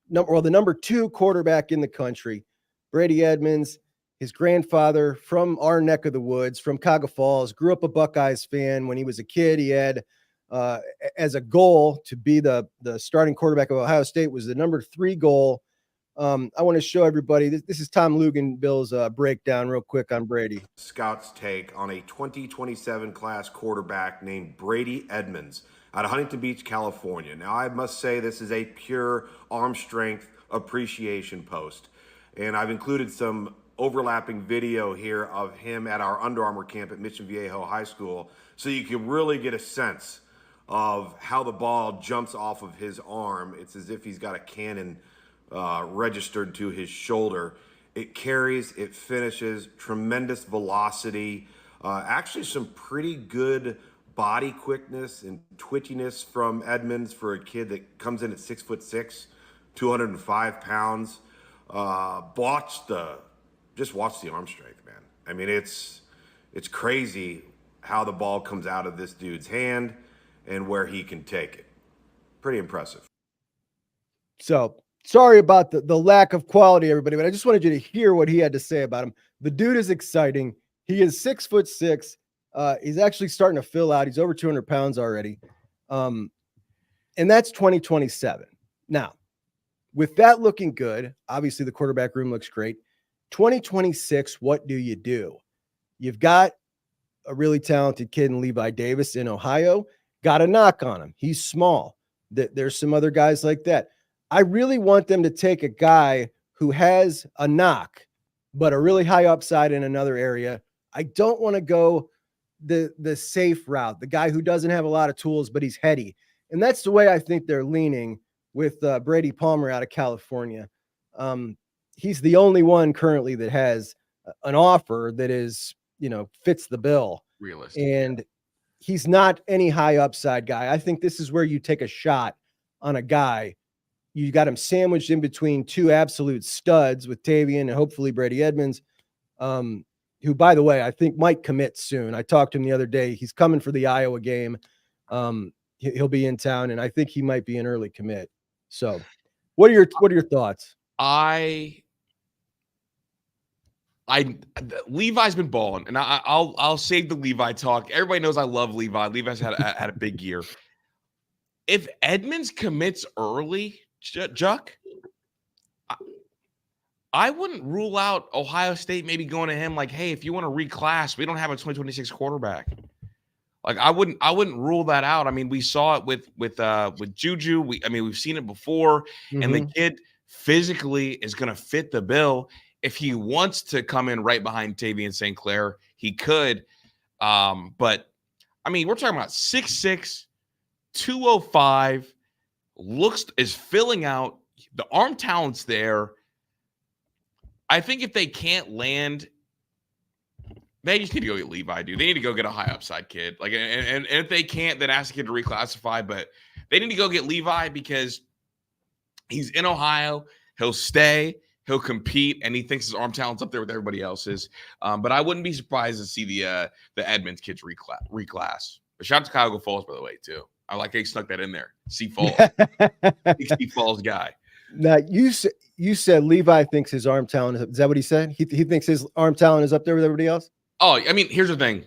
number 2 quarterback in the country. Brady Edmonds, his grandfather from our neck of the woods, from Cuyahoga Falls, grew up a Buckeyes fan. When he was a kid, he had as a goal to be the starting quarterback of Ohio State was the number 3 goal. I want to show everybody, this is Tom Luganbill's breakdown real quick on Brady. Scout's take on a 2027 class quarterback named Brady Edmonds out of Huntington Beach, California. Now, I must say this is a pure arm strength appreciation post. And I've included some overlapping video here of him at our Under Armour camp at Mission Viejo High School, so you can really get a sense of how the ball jumps off of his arm. It's as if he's got a cannon registered to his shoulder. It carries, it finishes, tremendous velocity, actually some pretty good body quickness and twitchiness from Edmonds for a kid that comes in at 6'6", 205 pounds. Just watch the arm strength, man. I mean, it's crazy how the ball comes out of this dude's hand and where he can take it. Pretty impressive. So sorry about the lack of quality, everybody, but I just wanted you to hear what he had to say about him. The dude is exciting. He is 6'6". He's actually starting to fill out. He's over 200 pounds already. And that's 2027. Now, with that looking good, obviously the quarterback room looks great. 2026, what do? You've got a really talented kid in Levi Davis in Ohio. Got a knock on him. He's small. There's some other guys like that. I really want them to take a guy who has a knock, but a really high upside in another area. I don't want to go the safe route, the guy who doesn't have a lot of tools, but he's heady. And that's the way I think they're leaning with Brady Palmer out of California. He's the only one currently that has an offer that is, fits the bill. Realistic. And he's not any high upside guy. I think this is where you take a shot on a guy. You got him sandwiched in between 2 absolute studs with Tavian and hopefully Brady Edmonds, who, by the way, I think might commit soon. I talked to him the other day. He's coming for the Iowa game. He'll be in town, and I think he might be an early commit. So what are your thoughts? Levi's been balling, and I'll save the Levi talk. Everybody knows I love Levi. Levi's had a big year. If Edmonds commits early, Juck, I wouldn't rule out Ohio State maybe going to him like, hey, if you want to reclass, we don't have a 2026 quarterback. Like I wouldn't rule that out. I mean, we saw it with Juju. We've seen it before, and the kid physically is going to fit the bill. If he wants to come in right behind Tavian St. Clair, he could. But I mean, we're talking about 6'6", 205, is filling out. The arm talent's there. I think if they can't land, they just need to go get Levi, dude. They need to go get a high upside kid. Like, and if they can't, then ask the kid to reclassify. But they need to go get Levi because he's in Ohio. He'll stay. He'll compete, and he thinks his arm talent's up there with everybody else's. But I wouldn't be surprised to see the Edmonds kids reclass. But shout out to Cuyahoga Falls, by the way, too. I like how he snuck that in there. C Falls. C Falls guy. Now, you said Levi thinks his arm talent is that what he said? He thinks his arm talent is up there with everybody else? Oh, I mean, here's the thing.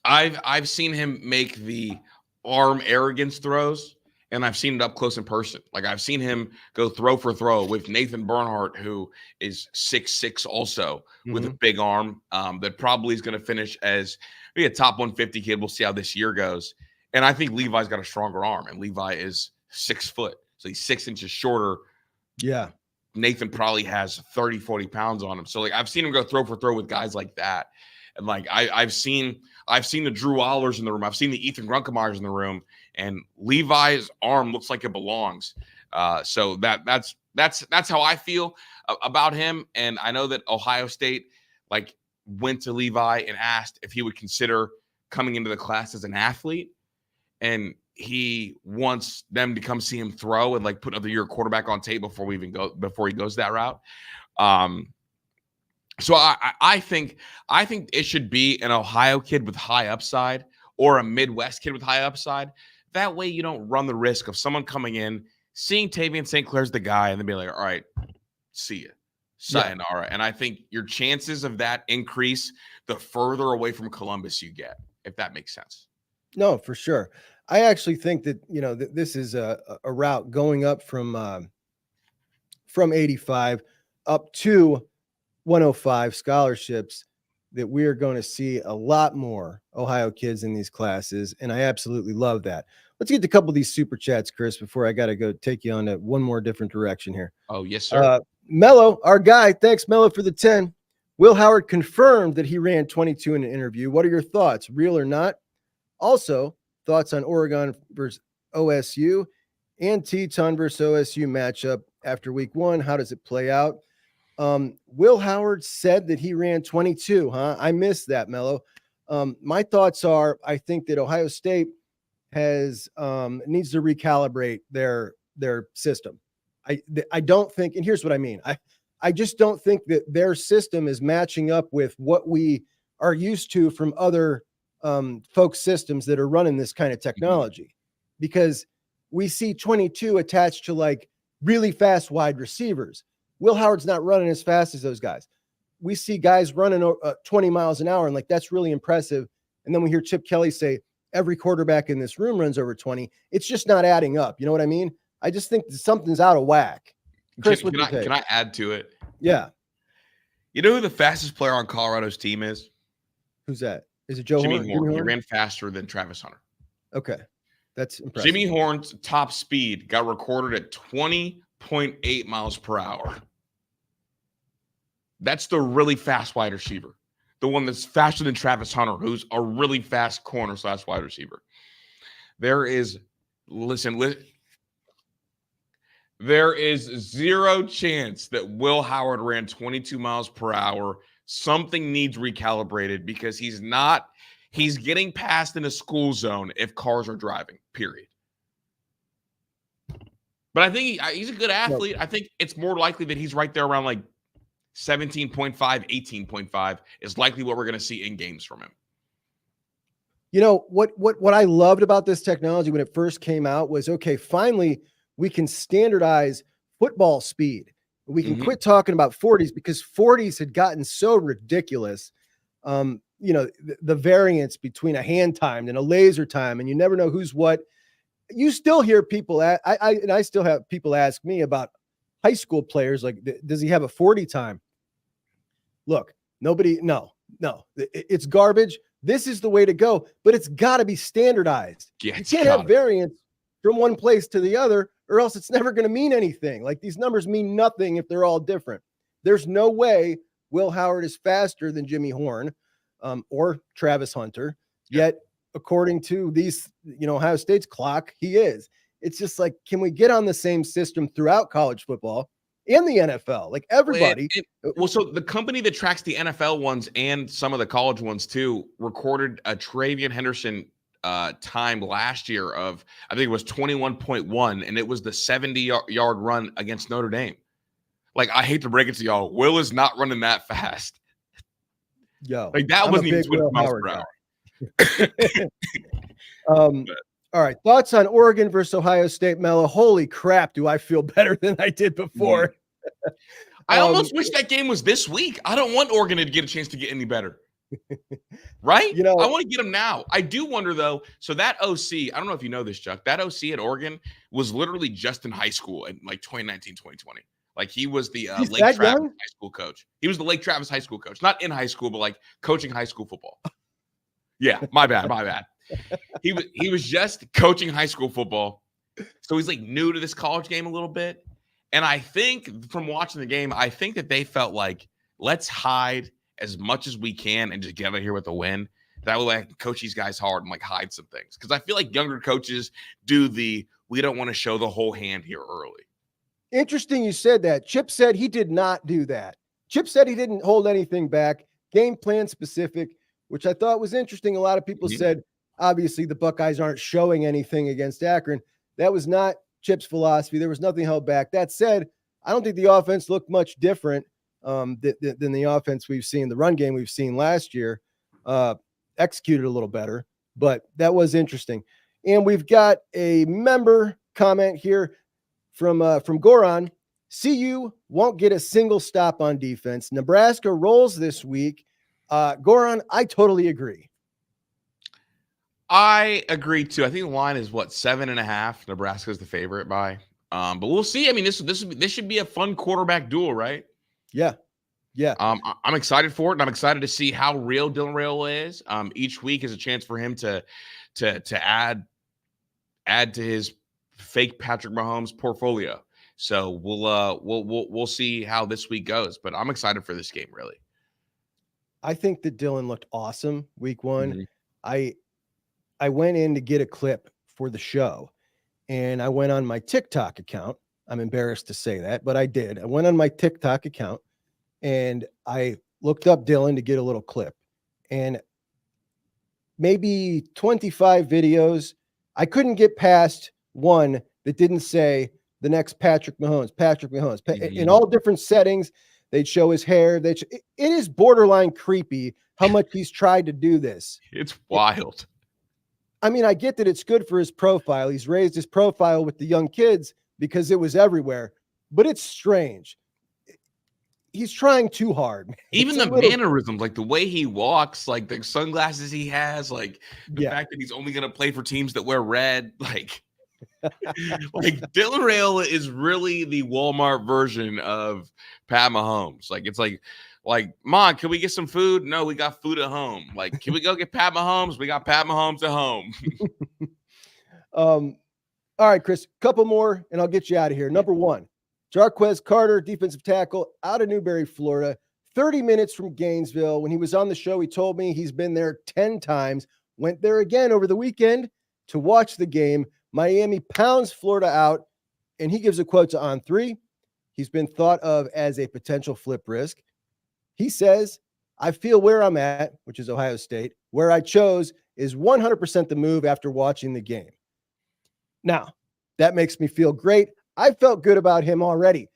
I've seen him make the arm arrogance throws, and I've seen it up close in person. Like, I've seen him go throw for throw with Nathan Bernhardt, who is 6'6", also with a big arm that probably is going to finish as maybe a top 150 kid. We'll see how this year goes. And I think Levi's got a stronger arm, and Levi is 6 foot. So he's 6 inches shorter. Yeah. Nathan probably has 30, 40 pounds on him. So, like, I've seen him go throw for throw with guys like that. And, like, I've seen the Drew Allers in the room. I've seen the Ethan Grunkemeier's in the room. And Levi's arm looks like it belongs. So that's how I feel about him. And I know that Ohio State, like, went to Levi and asked if he would consider coming into the class as an athlete. And he wants them to come see him throw and, like, put another year quarterback on tape before he goes that route. So I think it should be an Ohio kid with high upside or a Midwest kid with high upside. That way you don't run the risk of someone coming in, seeing Tavian St. Clair's the guy, and then be like, all right, see ya. Sayonara. Yeah. And I think your chances of that increase the further away from Columbus you get, if that makes sense. No, for sure. I actually think that, this is a route going up from 85 up to 105 scholarships that we are going to see a lot more Ohio kids in these classes. And I absolutely love that. Let's get to a couple of these super chats, Kris, before I got to go take you on to one more different direction here. Oh, yes, sir. Mello, our guy. Thanks, Mello, for the 10. Will Howard confirmed that he ran 22 in an interview. What are your thoughts, real or not? Also, thoughts on Oregon versus OSU and Teton versus OSU matchup after week 1. How does it play out? Will Howard said that he ran 22, huh? I missed that, Mello. My thoughts are, I think that Ohio State needs to recalibrate their system. I don't think, and here's what I mean. I just don't think that their system is matching up with what we are used to from other folks' systems that are running this kind of technology, because we see 22 attached to like really fast wide receivers. Will Howard's not running as fast as those guys. We see guys running 20 miles an hour, and like, that's really impressive. And then we hear Chip Kelly say every quarterback in this room runs over 20. It's just not adding up. You know what I mean? I just think that something's out of whack. Kris, can I add to it? Yeah. You know who the fastest player on Colorado's team is? Who's that? Is it Joe Jimmy Horn? Horn. He ran faster than Travis Hunter. Okay. That's impressive. Jimmy Horn's top speed got recorded at 20.8 miles per hour. That's the really fast wide receiver. The one that's faster than Travis Hunter, who's a really fast corner / wide receiver. There is zero chance that Will Howard ran 22 miles per hour. Something needs recalibrated, because he's getting passed in a school zone if cars are driving, period. But I think he's a good athlete. I think it's more likely that he's right there around like 17.5, 18.5 is likely what we're going to see in games from him. You know, what I loved about this technology when it first came out was, okay, finally we can standardize football speed. We can quit talking about 40s, because 40s had gotten so ridiculous. The variance between a hand timed and a laser time, and you never know who's what. You still hear people I still have people ask me about high school players, like, does he have a 40 time? Look, no, it's garbage. This is the way to go, but it's got to be standardized. Yeah, you can't have variance from one place to the other, or else it's never going to mean anything. Like, these numbers mean nothing if they're all different. There's no way Will Howard is faster than Jimmy Horn or Travis Hunter. Yet, according to these, Ohio State's clock, he is. It's just like, can we get on the same system throughout college football and the NFL? Like, everybody. So the company that tracks the NFL ones and some of the college ones too recorded a Travian Henderson time last year of, I think it was 21.1, and it was the 70-yard run against Notre Dame. Like, I hate to break it to y'all, Will is not running that fast. Yo, like, that wasn't even 20 miles per hour. All right. Thoughts on Oregon versus Ohio State, Mello? Holy crap, do I feel better than I did before. I almost wish that game was this week. I don't want Oregon to get a chance to get any better. Right? I want to get them now. I do wonder, though. So that OC, I don't know if you know this, Juck. That OC at Oregon was literally just in high school in like 2019, 2020. Like, he was the Lake Travis high school coach. He was the Lake Travis high school coach. Not in high school, but like coaching high school football. Yeah, my bad. He was just coaching high school football. So he's like new to this college game a little bit. And I think from watching the game, I think that they felt like, let's hide as much as we can and just get out here with a win. That way I can coach these guys hard and like hide some things. Because I feel like younger coaches do we don't want to show the whole hand here early. Interesting you said that. Chip said he did not do that. Chip said he didn't hold anything back. Game plan specific, which I thought was interesting. A lot of people said, obviously, the Buckeyes aren't showing anything against Akron. That was not Chip's philosophy. There was nothing held back. That said, I don't think the offense looked much different than the offense we've seen, the run game we've seen last year. Executed a little better, but that was interesting. And we've got a member comment here from Goran. CU won't get a single stop on defense. Nebraska rolls this week. Goran, I totally agree. I agree too. I think the line is 7.5. Nebraska is the favorite by. But we'll see. I mean, this should be a fun quarterback duel, right? Yeah. Yeah. I'm excited for it, and I'm excited to see how real Dylan Raiola is. Each week is a chance for him to add to his fake Patrick Mahomes portfolio. So we'll see how this week goes. But I'm excited for this game, really. I think that Dylan looked awesome week one. Mm-hmm. I went in to get a clip for the show, and I went on my TikTok account. I'm embarrassed to say that, but I did. I went on my TikTok account and I looked up Dylan to get a little clip, and maybe 25 videos. I couldn't get past one that didn't say the next Patrick Mahomes. Mm-hmm. In all different settings. They'd show his hair. It is borderline creepy how much he's tried to do this. It's wild. I mean, I get that it's good for his profile. He's raised his profile with the young kids because it was everywhere, but it's strange. He's trying too hard. Even the mannerisms, like the way he walks, like the sunglasses he has, like the fact that he's only going to play for teams that wear red, like Dylan Raiola is really the Walmart version of Pat Mahomes. Like, it's like, Mom, can we get some food? No, we got food at home. Like, can we go get Pat Mahomes? We got Pat Mahomes at home. All right, Kris, couple more, and I'll get you out of here. Number one, Jarquez Carter, defensive tackle out of Newberry, Florida, 30 minutes from Gainesville. When he was on the show, he told me he's been there 10 times, went there again over the weekend to watch the game. Miami pounds Florida out, and he gives a quote to On3. He's been thought of as a potential flip risk. He says, I feel where I'm at, which is Ohio State, where I chose is 100% the move after watching the game. Now, that makes me feel great. I felt good about him already.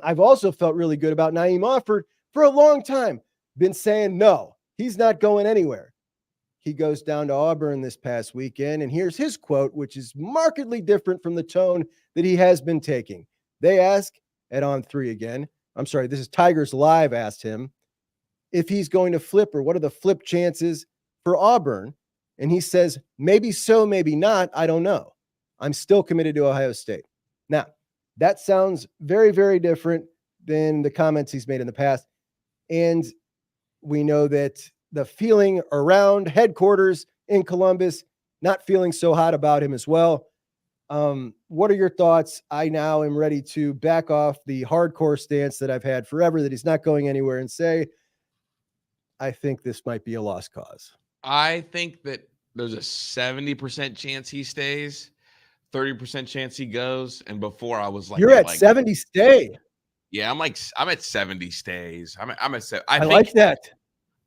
I've also felt really good about Naeem Offord for a long time. Been saying, no, he's not going anywhere. He goes down to Auburn this past weekend, and here's his quote, which is markedly different from the tone that he has been taking. They ask at On3 again. I'm sorry, this is Tigers Live asked him if he's going to flip or what are the flip chances for Auburn. And he says, maybe so, maybe not. I don't know. I'm still committed to Ohio State. Now, that sounds very, very different than the comments he's made in the past. And we know that the feeling around headquarters in Columbus, not feeling so hot about him as well. What are your thoughts? I now am ready to back off the hardcore stance that I've had forever, that he's not going anywhere, and say, I think this might be a lost cause. I think that there's a 70% chance he stays, 30% chance he goes. And before I was like, you're at 70 stay. Yeah, I'm at 70 stays. I'm at 70. I like that.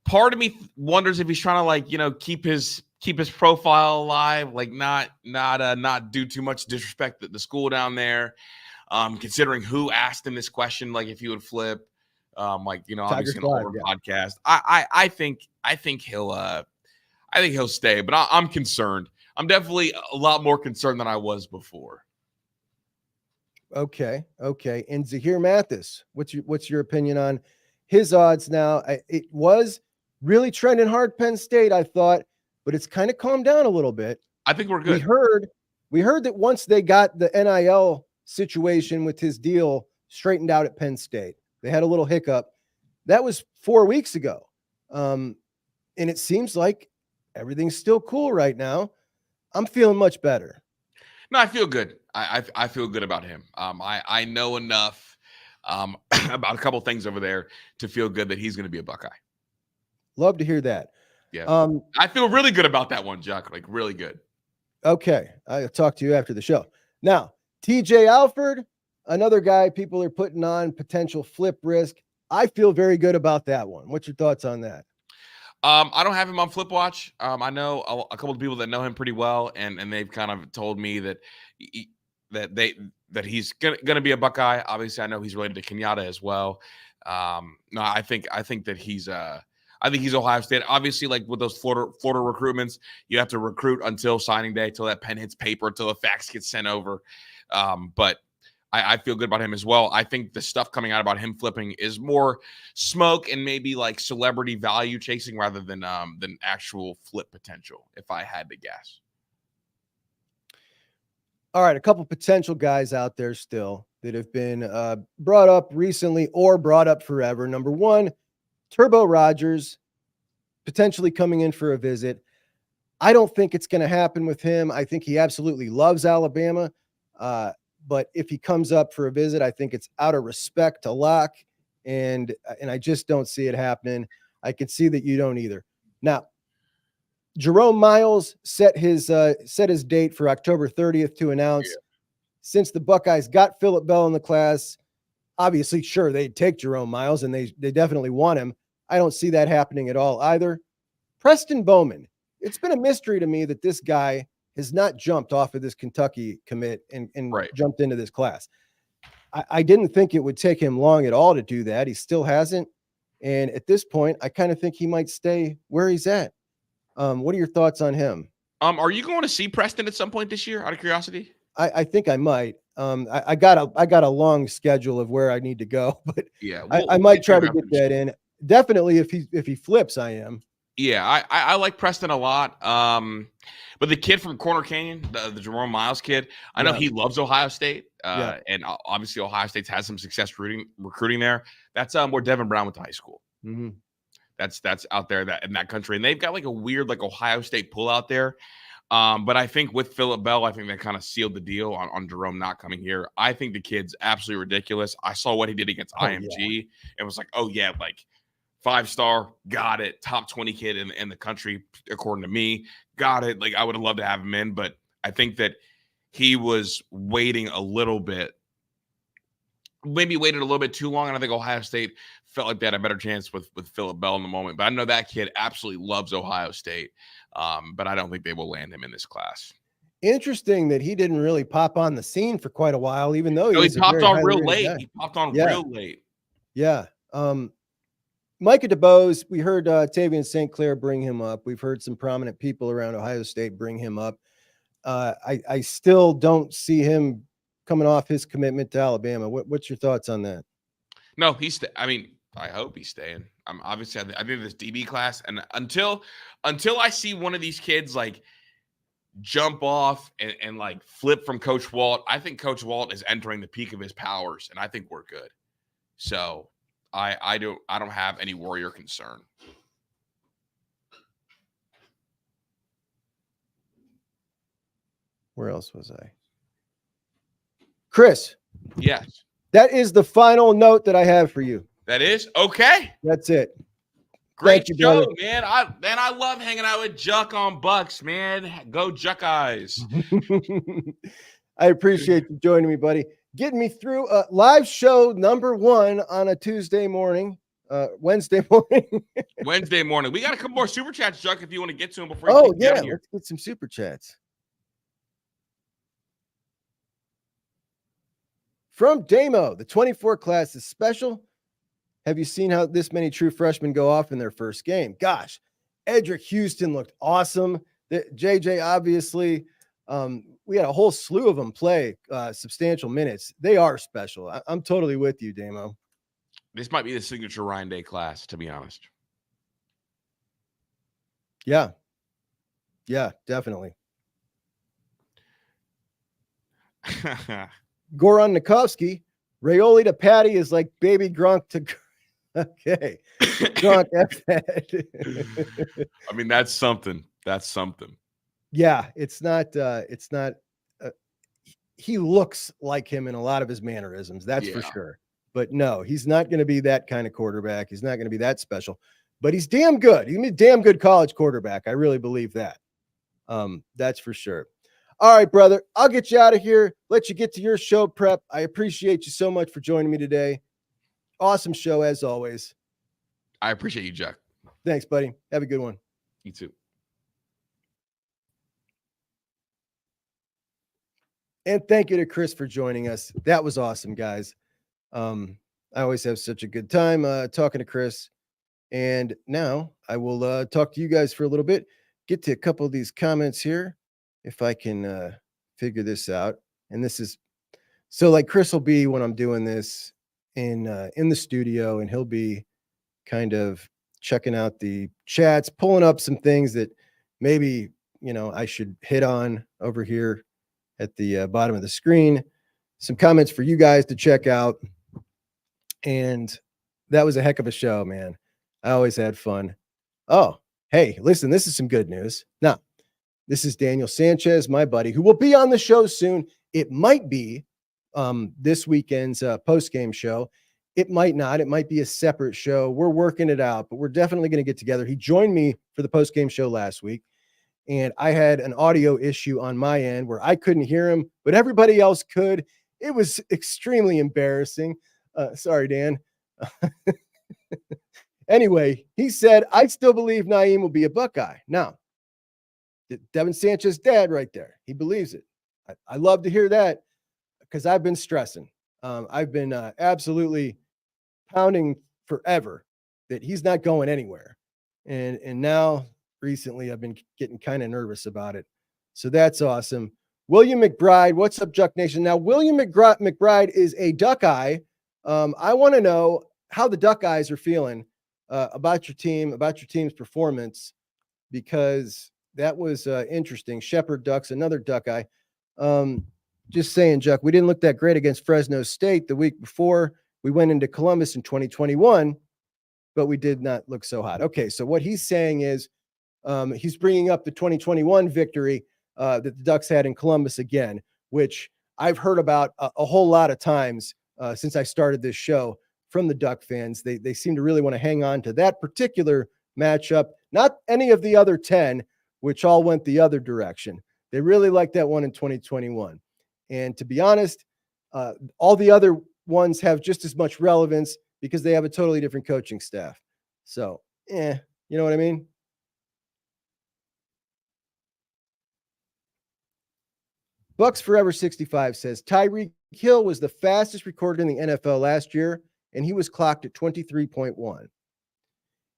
Part of me wonders if he's trying to keep his profile alive, not do too much disrespect the school down there. Considering who asked him this question, like if he would flip, obviously an Auburn podcast. I think he'll stay, but I'm concerned. I'm definitely a lot more concerned than I was before. Okay. And Zahir Mathis, what's your opinion on his odds now? It was really trending hard Penn State, I thought, but it's kind of calmed down a little bit. I think we're good. We heard that once they got the NIL situation with his deal straightened out at Penn State, they had a little hiccup. That was 4 weeks ago. And it seems like everything's still cool right now. I'm feeling much better. No, I feel good. I feel good about him. I know enough about a couple things over there to feel good that he's going to be a Buckeye. Love to hear that. Yeah. I feel really good about that one, Juck. Like really good. Okay. I'll talk to you after the show. Now, TJ Alford, another guy people are putting on potential flip risk. I feel very good about that one. What's your thoughts on that? I don't have him on Flip Watch. I know a couple of people that know him pretty well, and they've kind of told me that he's gonna be a Buckeye. Obviously, I know he's related to Kenyatta as well. No, I think that he's Ohio State. Obviously, like with those Florida recruitments, you have to recruit until signing day, till that pen hits paper, till the fax gets sent over. But I feel good about him as well. I think the stuff coming out about him flipping is more smoke and maybe like celebrity value chasing rather than actual flip potential, if I had to guess. All right, a couple potential guys out there still that have been brought up recently or brought up forever. Number one, Turbo Rogers, potentially coming in for a visit. I don't think it's going to happen with him. I think he absolutely loves Alabama. But if he comes up for a visit, I think it's out of respect to Locke. And I just don't see it happening. I can see that you don't either. Now, Jerome Miles set his date for October 30th to announce. Since the Buckeyes got Phillip Bell in the class, obviously, sure, they'd take Jerome Miles, and they definitely want him. I don't see that happening at all either. Preston Bowman. It's been a mystery to me that this guy has not jumped off of this Kentucky commit and jumped into this class. I didn't think it would take him long at all to do that. He still hasn't. And at this point, I kind of think he might stay where he's at. What are your thoughts on him? Are you going to see Preston at some point this year, out of curiosity? I think I might. I got a long schedule of where I need to go, but yeah, I might try to get that in. Definitely, if he flips, I am. Yeah, I like Preston a lot. But the kid from Corner Canyon, the Jerome Miles kid, I know he loves Ohio State. And obviously Ohio State's had some success recruiting there. That's where Devin Brown went to high school. Mm-hmm. That's out there in that country. And they've got like a weird like Ohio State pull out there. But I think with Phillip Bell, I think that kind of sealed the deal on Jerome not coming here. I think the kid's absolutely ridiculous. I saw what he did against IMG and was like, oh yeah, like 5-star, got it. Top 20 kid in the country, according to me. Got it. Like I would have loved to have him in, but I think that he was waiting a little bit. Maybe waited a little bit too long, and I think Ohio State felt like they had a better chance with Phillip Bell in the moment. But I know that kid absolutely loves Ohio State, but I don't think they will land him in this class. Interesting that he didn't really pop on the scene for quite a while, even though he popped on real late. Guy. He popped on real late. Yeah. Micah DeBose, we heard Tavian St. Clair bring him up. We've heard some prominent people around Ohio State bring him up. I still don't see him coming off his commitment to Alabama. What's your thoughts on that? No, I hope he's staying. Obviously, I think this DB class, and until I see one of these kids like jump off and like flip from Coach Walt, I think Coach Walt is entering the peak of his powers, and I think we're good. So I don't have any worry or concern. Where else was I? Kris. Yes. That is the final note that I have for you. That is? Okay. That's it. Great show, man. I love hanging out with Juck on Bucks, man. Go Juck eyes. I appreciate you joining me, buddy. Getting me through live show number 1 on a Tuesday morning, Wednesday morning. Wednesday morning. We got a couple more super chats, Juck, if you want to get to them before you get here. Let's get some super chats. From Damo, the 24 class is special. Have you seen how this many true freshmen go off in their first game? Gosh, Edric Houston looked awesome. JJ, obviously, we had a whole slew of them play substantial minutes. They are special. I'm totally with you, Damo. This might be the signature Ryan Day class, to be honest. Yeah, definitely. Goran Nikovsky, Raioli to Patty is like baby Gronk to okay. Gronk, that's that. I mean, that's something. That's something. Yeah, it's not he looks like him in a lot of his mannerisms, that's for sure. But no, he's not going to be that kind of quarterback. He's not going to be that special, but he's damn good. He's a damn good college quarterback. I really believe that. That's for sure. All right, brother, I'll get you out of here. Let you get to your show prep. I appreciate you so much for joining me today. Awesome show as always. I appreciate you, Juck. Thanks, buddy. Have a good one. You too. And thank you to Kris for joining us. That was awesome, guys. I always have such a good time talking to Kris. And now I will talk to you guys for a little bit. Get to a couple of these comments here, if I can figure this out. And this is So like Kris will be when I'm doing this in the studio, and he'll be kind of checking out the chats, pulling up some things that maybe, I should hit on over here at the bottom of the screen. Some comments for you guys to check out. And that was a heck of a show, man. I always had fun. Oh, hey, listen, this is some good news. Now, this is Daniel Sanchez, my buddy, who will be on the show soon. It might be this weekend's post-game show. It might not. It might be a separate show. We're working it out, but we're definitely going to get together. He joined me for the post-game show last week, and I had an audio issue on my end where I couldn't hear him, but everybody else could. It was extremely embarrassing. Sorry, Dan. Anyway, he said, I still believe Naeem will be a Buckeye. Now, Devin Sanchez dad right there. He believes it. I love to hear that because I've been stressing. I've been absolutely pounding forever that he's not going anywhere. And now recently I've been getting kind of nervous about it. So that's awesome. William McBride, what's up, Juck Nation? Now, William McBride is a Duckeye. I want to know how the Duckeyes are feeling about your team, about your team's performance, because that was interesting. Shepherd Ducks, another Duckeye. Just saying, Juck, we didn't look that great against Fresno State the week before. We went into Columbus in 2021, but we did not look so hot. Okay, so what he's saying is he's bringing up the 2021 victory that the Ducks had in Columbus again, which I've heard about a whole lot of times since I started this show from the Duck fans. They seem to really want to hang on to that particular matchup, not any of the other 10, which all went the other direction. They really like that one in 2021. And to be honest, all the other ones have just as much relevance because they have a totally different coaching staff. So, you know what I mean? Bucks Forever 65 says Tyreek Hill was the fastest recorder in the NFL last year, and he was clocked at 23.1.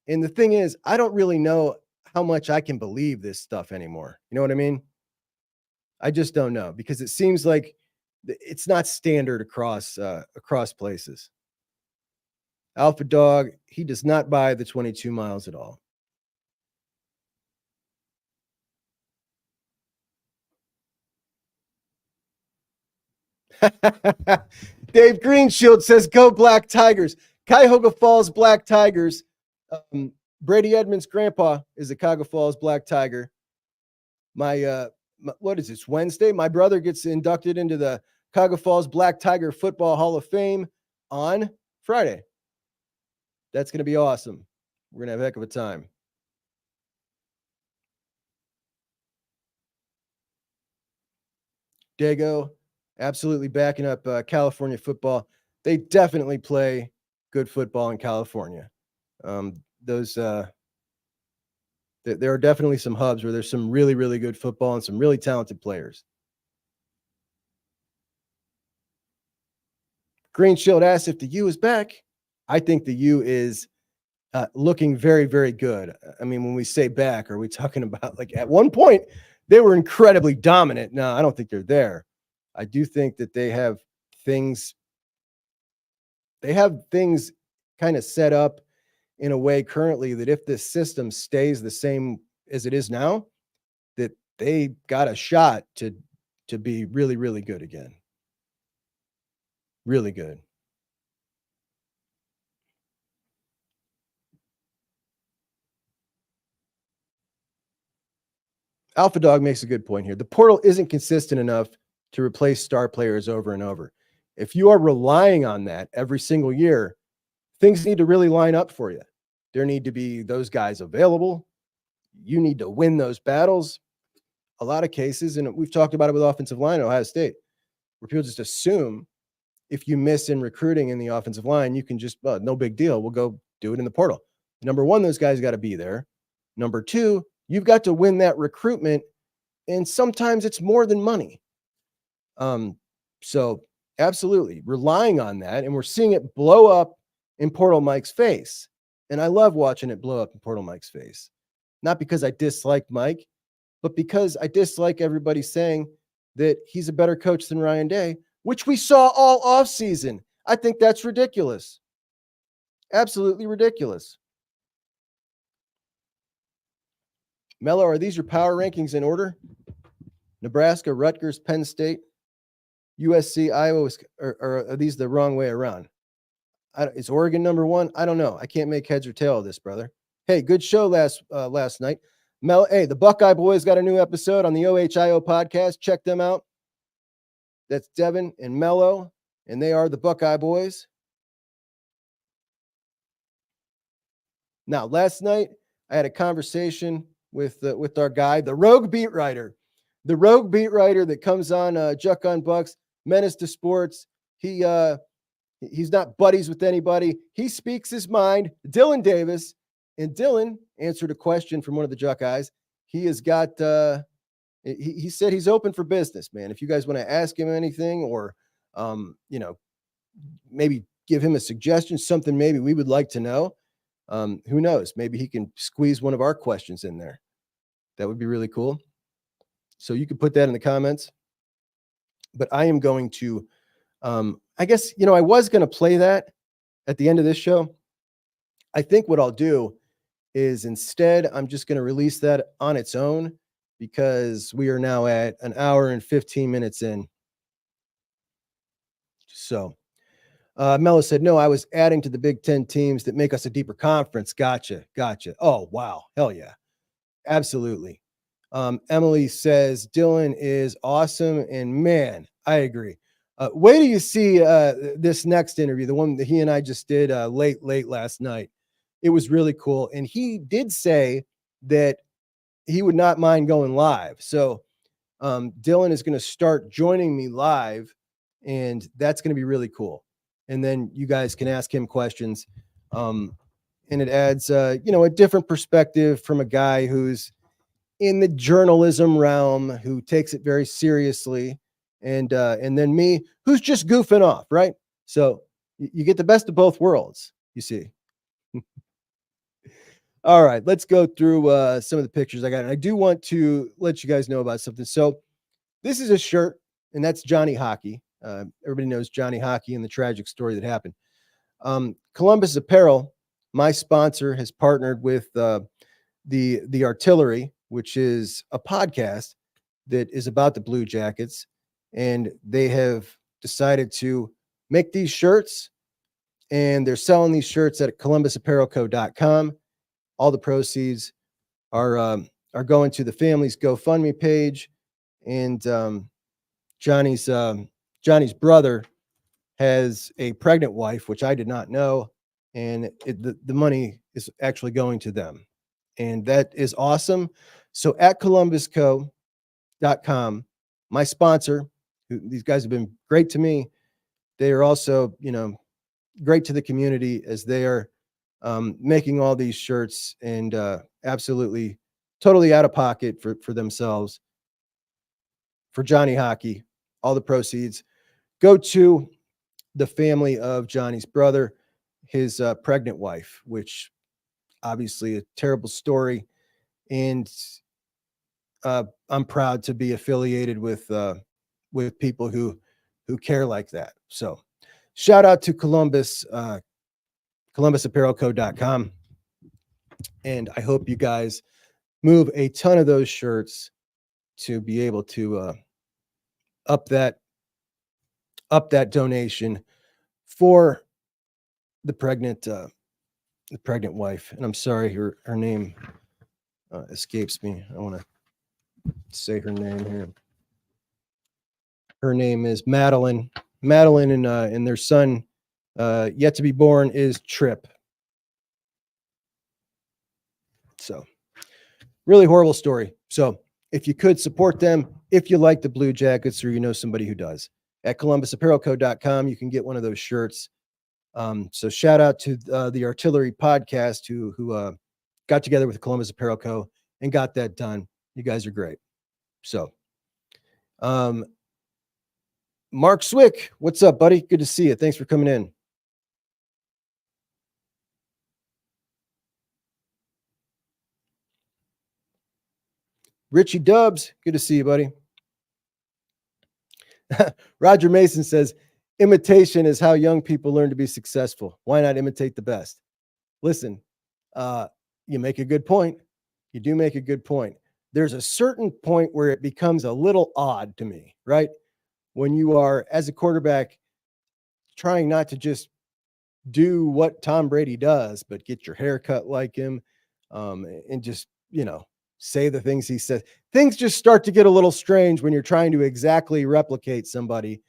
And the thing is, I don't really know how much I can believe this stuff anymore. You know what I mean? I just don't know, because it seems like it's not standard across places. Alpha Dog, he does not buy the 22 miles at all. Dave Greenshield says, go Black Tigers. Cuyahoga Falls Black Tigers. Brady Edmonds' grandpa is a Cuyahoga Falls Black Tiger. My what is this, Wednesday? My brother gets inducted into the Cuyahoga Falls Black Tiger Football Hall of Fame on Friday. That's going to be awesome. We're going to have a heck of a time. Dago, absolutely backing up California football. They definitely play good football in California. There are definitely some hubs where there's some really, really good football and some really talented players. Green Shield asks if the U is back. I think the U is looking very, very good. I mean, when we say back, are we talking about, like, at one point they were incredibly dominant? No, I don't think they're there. I do think that they have things kind of set up in a way currently that if this system stays the same as it is now, that they got a shot to be really, really good again. Really good. Alpha Dog makes a good point here. The portal isn't consistent enough to replace star players over and over. If you are relying on that every single year, things need to really line up for you. There need to be those guys available. You need to win those battles. A lot of cases, and we've talked about it with offensive line at Ohio State, where people just assume if you miss in recruiting in the offensive line, you can just, no big deal. We'll go do it in the portal. Number one, those guys got to be there. Number two, you've got to win that recruitment, and sometimes it's more than money. So absolutely relying on that, and we're seeing it blow up in Portal Mike's face. And I love watching it blow up in Portal Mike's face. Not because I dislike Mike, but because I dislike everybody saying that he's a better coach than Ryan Day, which we saw all offseason. I think that's ridiculous. Absolutely ridiculous. Mello, are these your power rankings in order? Nebraska, Rutgers, Penn State, USC, Iowa, or are these the wrong way around? Is Oregon number one? I don't know. I can't make heads or tail of this, brother. Hey, good show last night. Hey, the Buckeye Boys got a new episode on the OHIO podcast. Check them out. That's Devin and Mello, and they are the Buckeye Boys. Now, last night I had a conversation with our guy, the rogue beat writer that comes on Juck on Bucks, Menace to Sports. He's not buddies with anybody. He speaks his mind. Dylan Davis, and Dylan answered a question from one of the Juck guys. He has got. He said he's open for business, man. If you guys want to ask him anything, or maybe give him a suggestion, something maybe we would like to know. Who knows? Maybe he can squeeze one of our questions in there. That would be really cool. So you can put that in the comments. But I am going to, I guess, I was going to play that at the end of this show. I think what I'll do is instead, I'm just going to release that on its own, because we are now at an hour and 15 minutes in. So Mello said, no, I was adding to the Big Ten teams that make us a deeper conference. Gotcha. Oh, wow. Hell yeah. Absolutely. Emily says, Dylan is awesome. And man, I agree. Wait till you see this next interview, the one that he and I just did late last night. It was really cool. And he did say that he would not mind going live. So Dylan is going to start joining me live, and that's going to be really cool. And then you guys can ask him questions. And it adds, a different perspective from a guy who's in the journalism realm, who takes it very seriously. And then me, who's just goofing off, right? So you get the best of both worlds, you see. All right, let's go through some of the pictures I got. And I do want to let you guys know about something. So this is a shirt, and that's Johnny Hockey. Everybody knows Johnny Hockey and the tragic story that happened. Columbus Apparel, my sponsor, has partnered with the Artillery, which is a podcast that is about the Blue Jackets. And they have decided to make these shirts, and they're selling these shirts at columbusapparelco.com. All the proceeds are going to the family's GoFundMe page. And Johnny's brother has a pregnant wife, which I did not know. And the money is actually going to them. And that is awesome. So at columbusco.com, my sponsor, these guys have been great to me. They are also, great to the community, as they are making all these shirts, and absolutely totally out of pocket for themselves. For Johnny Hockey, all the proceeds go to the family of Johnny's brother, his pregnant wife, which obviously a terrible story. And I'm proud to be affiliated with people who care like that. So shout out to Columbus, columbusapparelco.com. And I hope you guys move a ton of those shirts to be able to up that donation for the pregnant wife. And I'm sorry, her name escapes me. I want to say her name here. Her name is Madeline. Madeline and their son, yet to be born, is Trip. So really horrible story. So if you could support them, if you like the Blue Jackets, or you know somebody who does, at columbusapparelco.com, you can get one of those shirts. So shout out to the Artillery podcast who got together with Columbus Apparel Co. and got that done. You guys are great. So Mark Swick, what's up, buddy? Good to see you. Thanks for coming in. Richie Dubs, good to see you, buddy. Roger Mason says, imitation is how young people learn to be successful. Why not imitate the best? Listen, you make a good point. You do make a good point. There's a certain point where it becomes a little odd to me, right? When you are, as a quarterback, trying not to just do what Tom Brady does, but get your hair cut like him, and just, say the things he says. Things just start to get a little strange when you're trying to exactly replicate somebody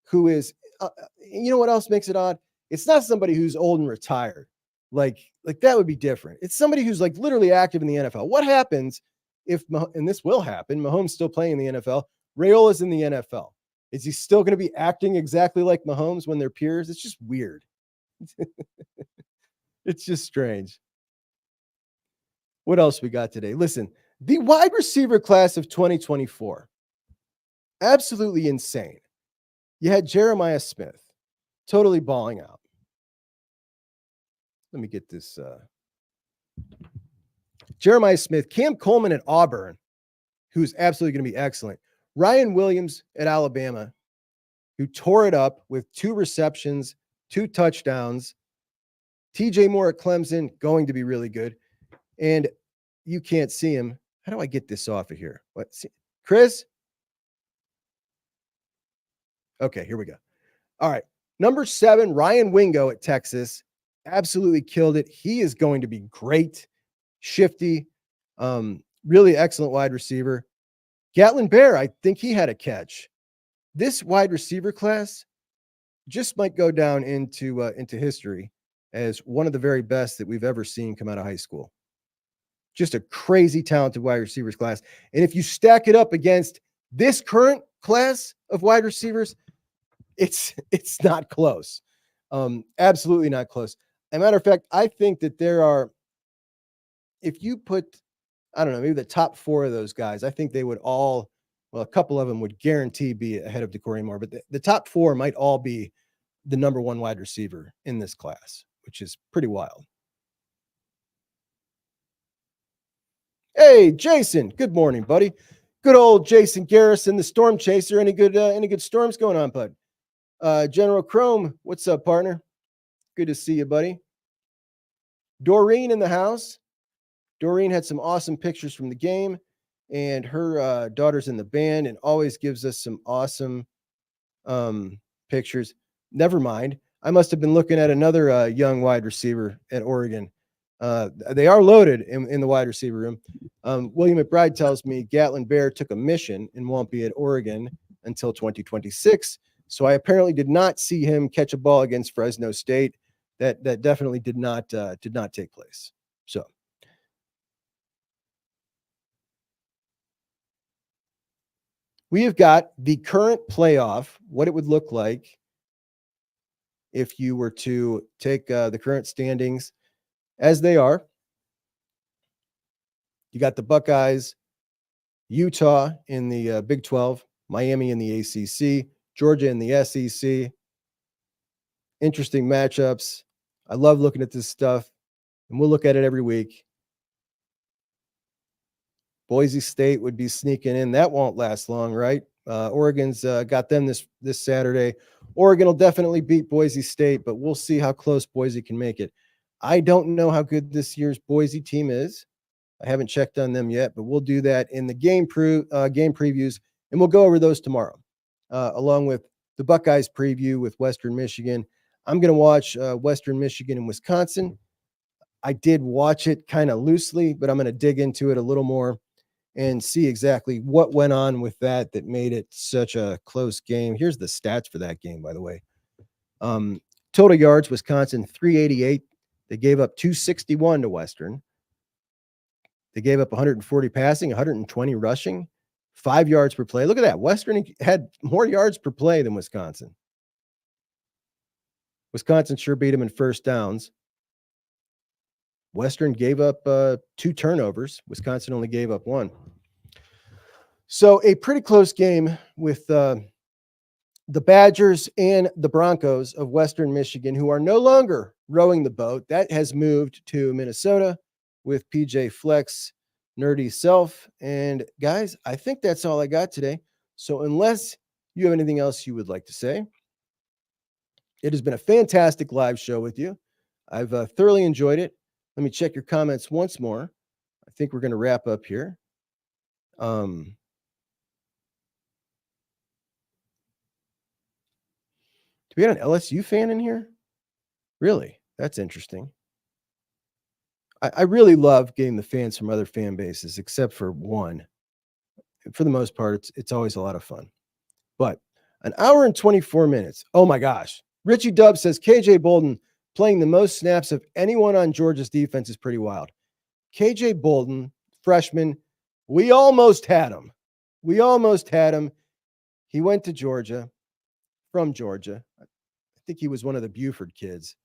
who is, what else makes it odd? It's not somebody who's old and retired. Like that would be different. It's somebody who's like literally active in the NFL. What happens if, and this will happen, Mahomes still playing in the NFL, Rayola's in the NFL. Is he still going to be acting exactly like Mahomes when they're peers? It's just weird. It's just strange. What else we got today? Listen, the wide receiver class of 2024, absolutely insane. You had Jeremiah Smith totally balling out. Let me get this. Jeremiah Smith, Cam Coleman at Auburn, who's absolutely going to be excellent. Ryan Williams at Alabama, who tore it up with 2 receptions, 2 touchdowns. TJ Moore at Clemson, going to be really good. And you can't see him. How do I get this off of here? What? Kris? Okay, here we go. All right. Number 7, Ryan Wingo at Texas. Absolutely killed it. He is going to be great. Shifty. Really excellent wide receiver. Gatlin Bear, I think he had a catch. This wide receiver class just might go down into history as one of the very best that we've ever seen come out of high school. Just a crazy talented wide receivers class. And if you stack it up against this current class of wide receivers, it's not close. Absolutely not close. As a matter of fact, I think that there are, if you put, I don't know, maybe the top 4 of those guys, I think they would all, well, a couple of them would guarantee be ahead of DeCorey Moore, but the top 4 might all be the number 1 wide receiver in this class, which is pretty wild. Hey, Jason. Good morning, buddy. Good old Jason Garrison, the storm chaser. Any good storms going on, bud? General Chrome, what's up, partner? Good to see you, buddy. Doreen in the house. Doreen had some awesome pictures from the game, and her daughter's in the band and always gives us some awesome pictures. Never mind. I must have been looking at another young wide receiver at Oregon. They are loaded in the wide receiver room. William McBride tells me Gatlin Bear took a mission and won't be at Oregon until 2026. So I apparently did not see him catch a ball against Fresno State. That definitely did not take place. So we have got the current playoff, what it would look like if you were to take the current standings as they are. You got the Buckeyes, Utah in the Big 12, Miami in the ACC, Georgia in the SEC. Interesting matchups. I love looking at this stuff, and we'll look at it every week. Boise State would be sneaking in. That won't last long, right? Oregon's got them this Saturday. Oregon will definitely beat Boise State, but we'll see how close Boise can make it. I don't know how good this year's Boise team is. I haven't checked on them yet, but we'll do that in the game previews, and we'll go over those tomorrow, along with the Buckeyes preview with Western Michigan. I'm going to watch Western Michigan and Wisconsin. I did watch it kind of loosely, but I'm going to dig into it a little more and see exactly what went on with that made it such a close game. Here's the stats for that game, by the way. Total yards, Wisconsin, 388. They gave up 261 to Western. They gave up 140 passing, 120 rushing, 5 yards per play. Look at that. Western had more yards per play than Wisconsin. Wisconsin sure beat them in first downs. Western gave up 2 turnovers. Wisconsin only gave up 1. So a pretty close game with the Badgers and the Broncos of Western Michigan, who are no longer rowing the boat. That has moved to Minnesota with PJ Flex, nerdy self. And guys, I think that's all I got today. So unless you have anything else you would like to say? It has been a fantastic live show with you. I've thoroughly enjoyed it. Let me check your comments once more. I think we're going to wrap up here. Do we have an LSU fan in here? Really? That's interesting. I really love getting the fans from other fan bases, except for one. For the most part, it's always a lot of fun. But an hour and 24 minutes. Oh my gosh. Richie Dub says KJ Bolden playing the most snaps of anyone on Georgia's defense is pretty wild. KJ Bolden, freshman, we almost had him. He went to Georgia, from Georgia. I think he was one of the Buford kids.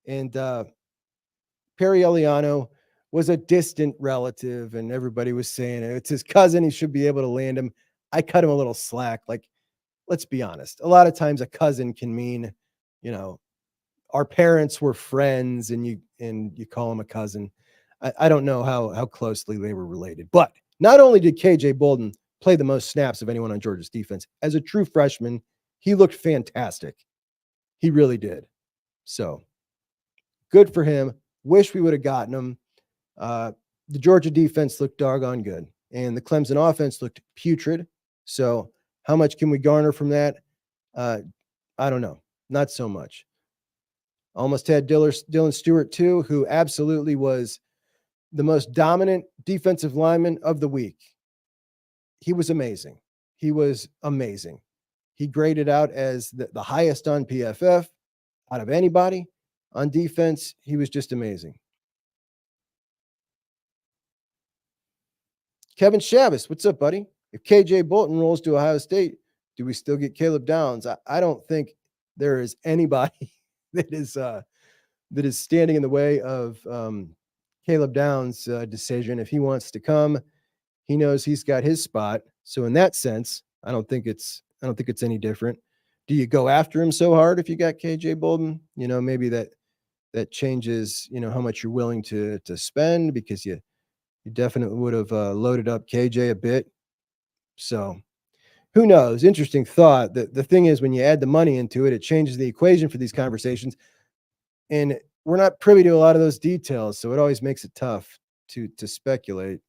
And Perry Eliano was a distant relative, and everybody was saying it's his cousin. He should be able to land him. I cut him a little slack. Like, let's be honest. A lot of times a cousin can mean, our parents were friends and you call him a cousin. I don't know how closely they were related. But not only did KJ Bolden play the most snaps of anyone on Georgia's defense, as a true freshman, he looked fantastic. He really did. So good for him. Wish we would have gotten him. The Georgia defense looked doggone good, and the Clemson offense looked putrid. So how much can we garner from that? I don't know. Not so much. Almost had Dylan Stewart too, who absolutely was the most dominant defensive lineman of the week. He was amazing. He graded out as the highest on PFF out of anybody on defense. He was just amazing. Kevin Shabbos, what's up, buddy? If KJ Bolton rolls to Ohio State, do we still get Caleb Downs? I don't think there is anybody that is standing in the way of Caleb Downs' decision. If he wants to come, he knows he's got his spot. So in that sense, I don't think it's any different. Do you go after him so hard if you got KJ Bolden? Maybe that changes, how much you're willing to spend, because you definitely would have loaded up KJ a bit. So who knows? Interesting thought. The thing is, when you add the money into it, it changes the equation for these conversations. And we're not privy to a lot of those details, so it always makes it tough to speculate.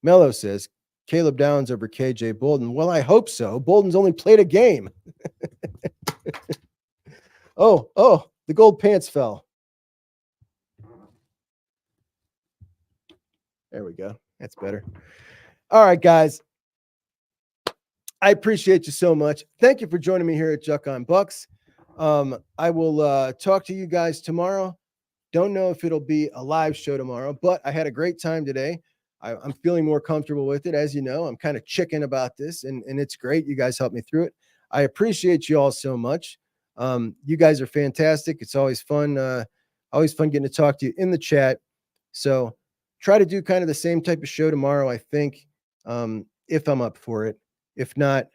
Mello says, Caleb Downs over KJ Bolden. Well, I hope so. Bolden's only played a game. Oh, the gold pants fell. There we go. That's better. All right, guys. I appreciate you so much. Thank you for joining me here at Juck on Bucks. I will talk to you guys tomorrow. Don't know if it'll be a live show tomorrow, but I had a great time today. I'm feeling more comfortable with it. As you know, I'm kind of chicken about this, and it's great. You guys helped me through it. I appreciate you all so much. You guys are fantastic. It's always fun getting to talk to you in the chat. So try to do kind of the same type of show tomorrow, I think, if I'm up for it. If not,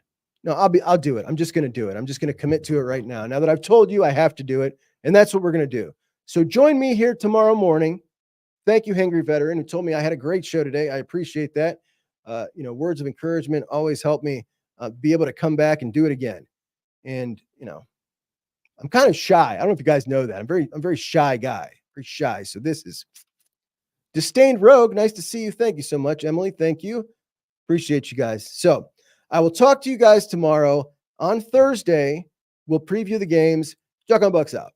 no, I'll do it. I'm just going to do it. I'm just going to commit to it right now. Now that I've told you, I have to do it, and that's what we're going to do. So join me here tomorrow morning. Thank you, Hangry Veteran, who told me I had a great show today. I appreciate that. Words of encouragement always help me be able to come back and do it again. And, I'm kind of shy. I don't know if you guys know that. I'm a very shy guy, very shy. So this is Disdained Rogue. Nice to see you. Thank you so much, Emily. Thank you. Appreciate you guys. So I will talk to you guys tomorrow. On Thursday, we'll preview the games. Juck on Bucks out.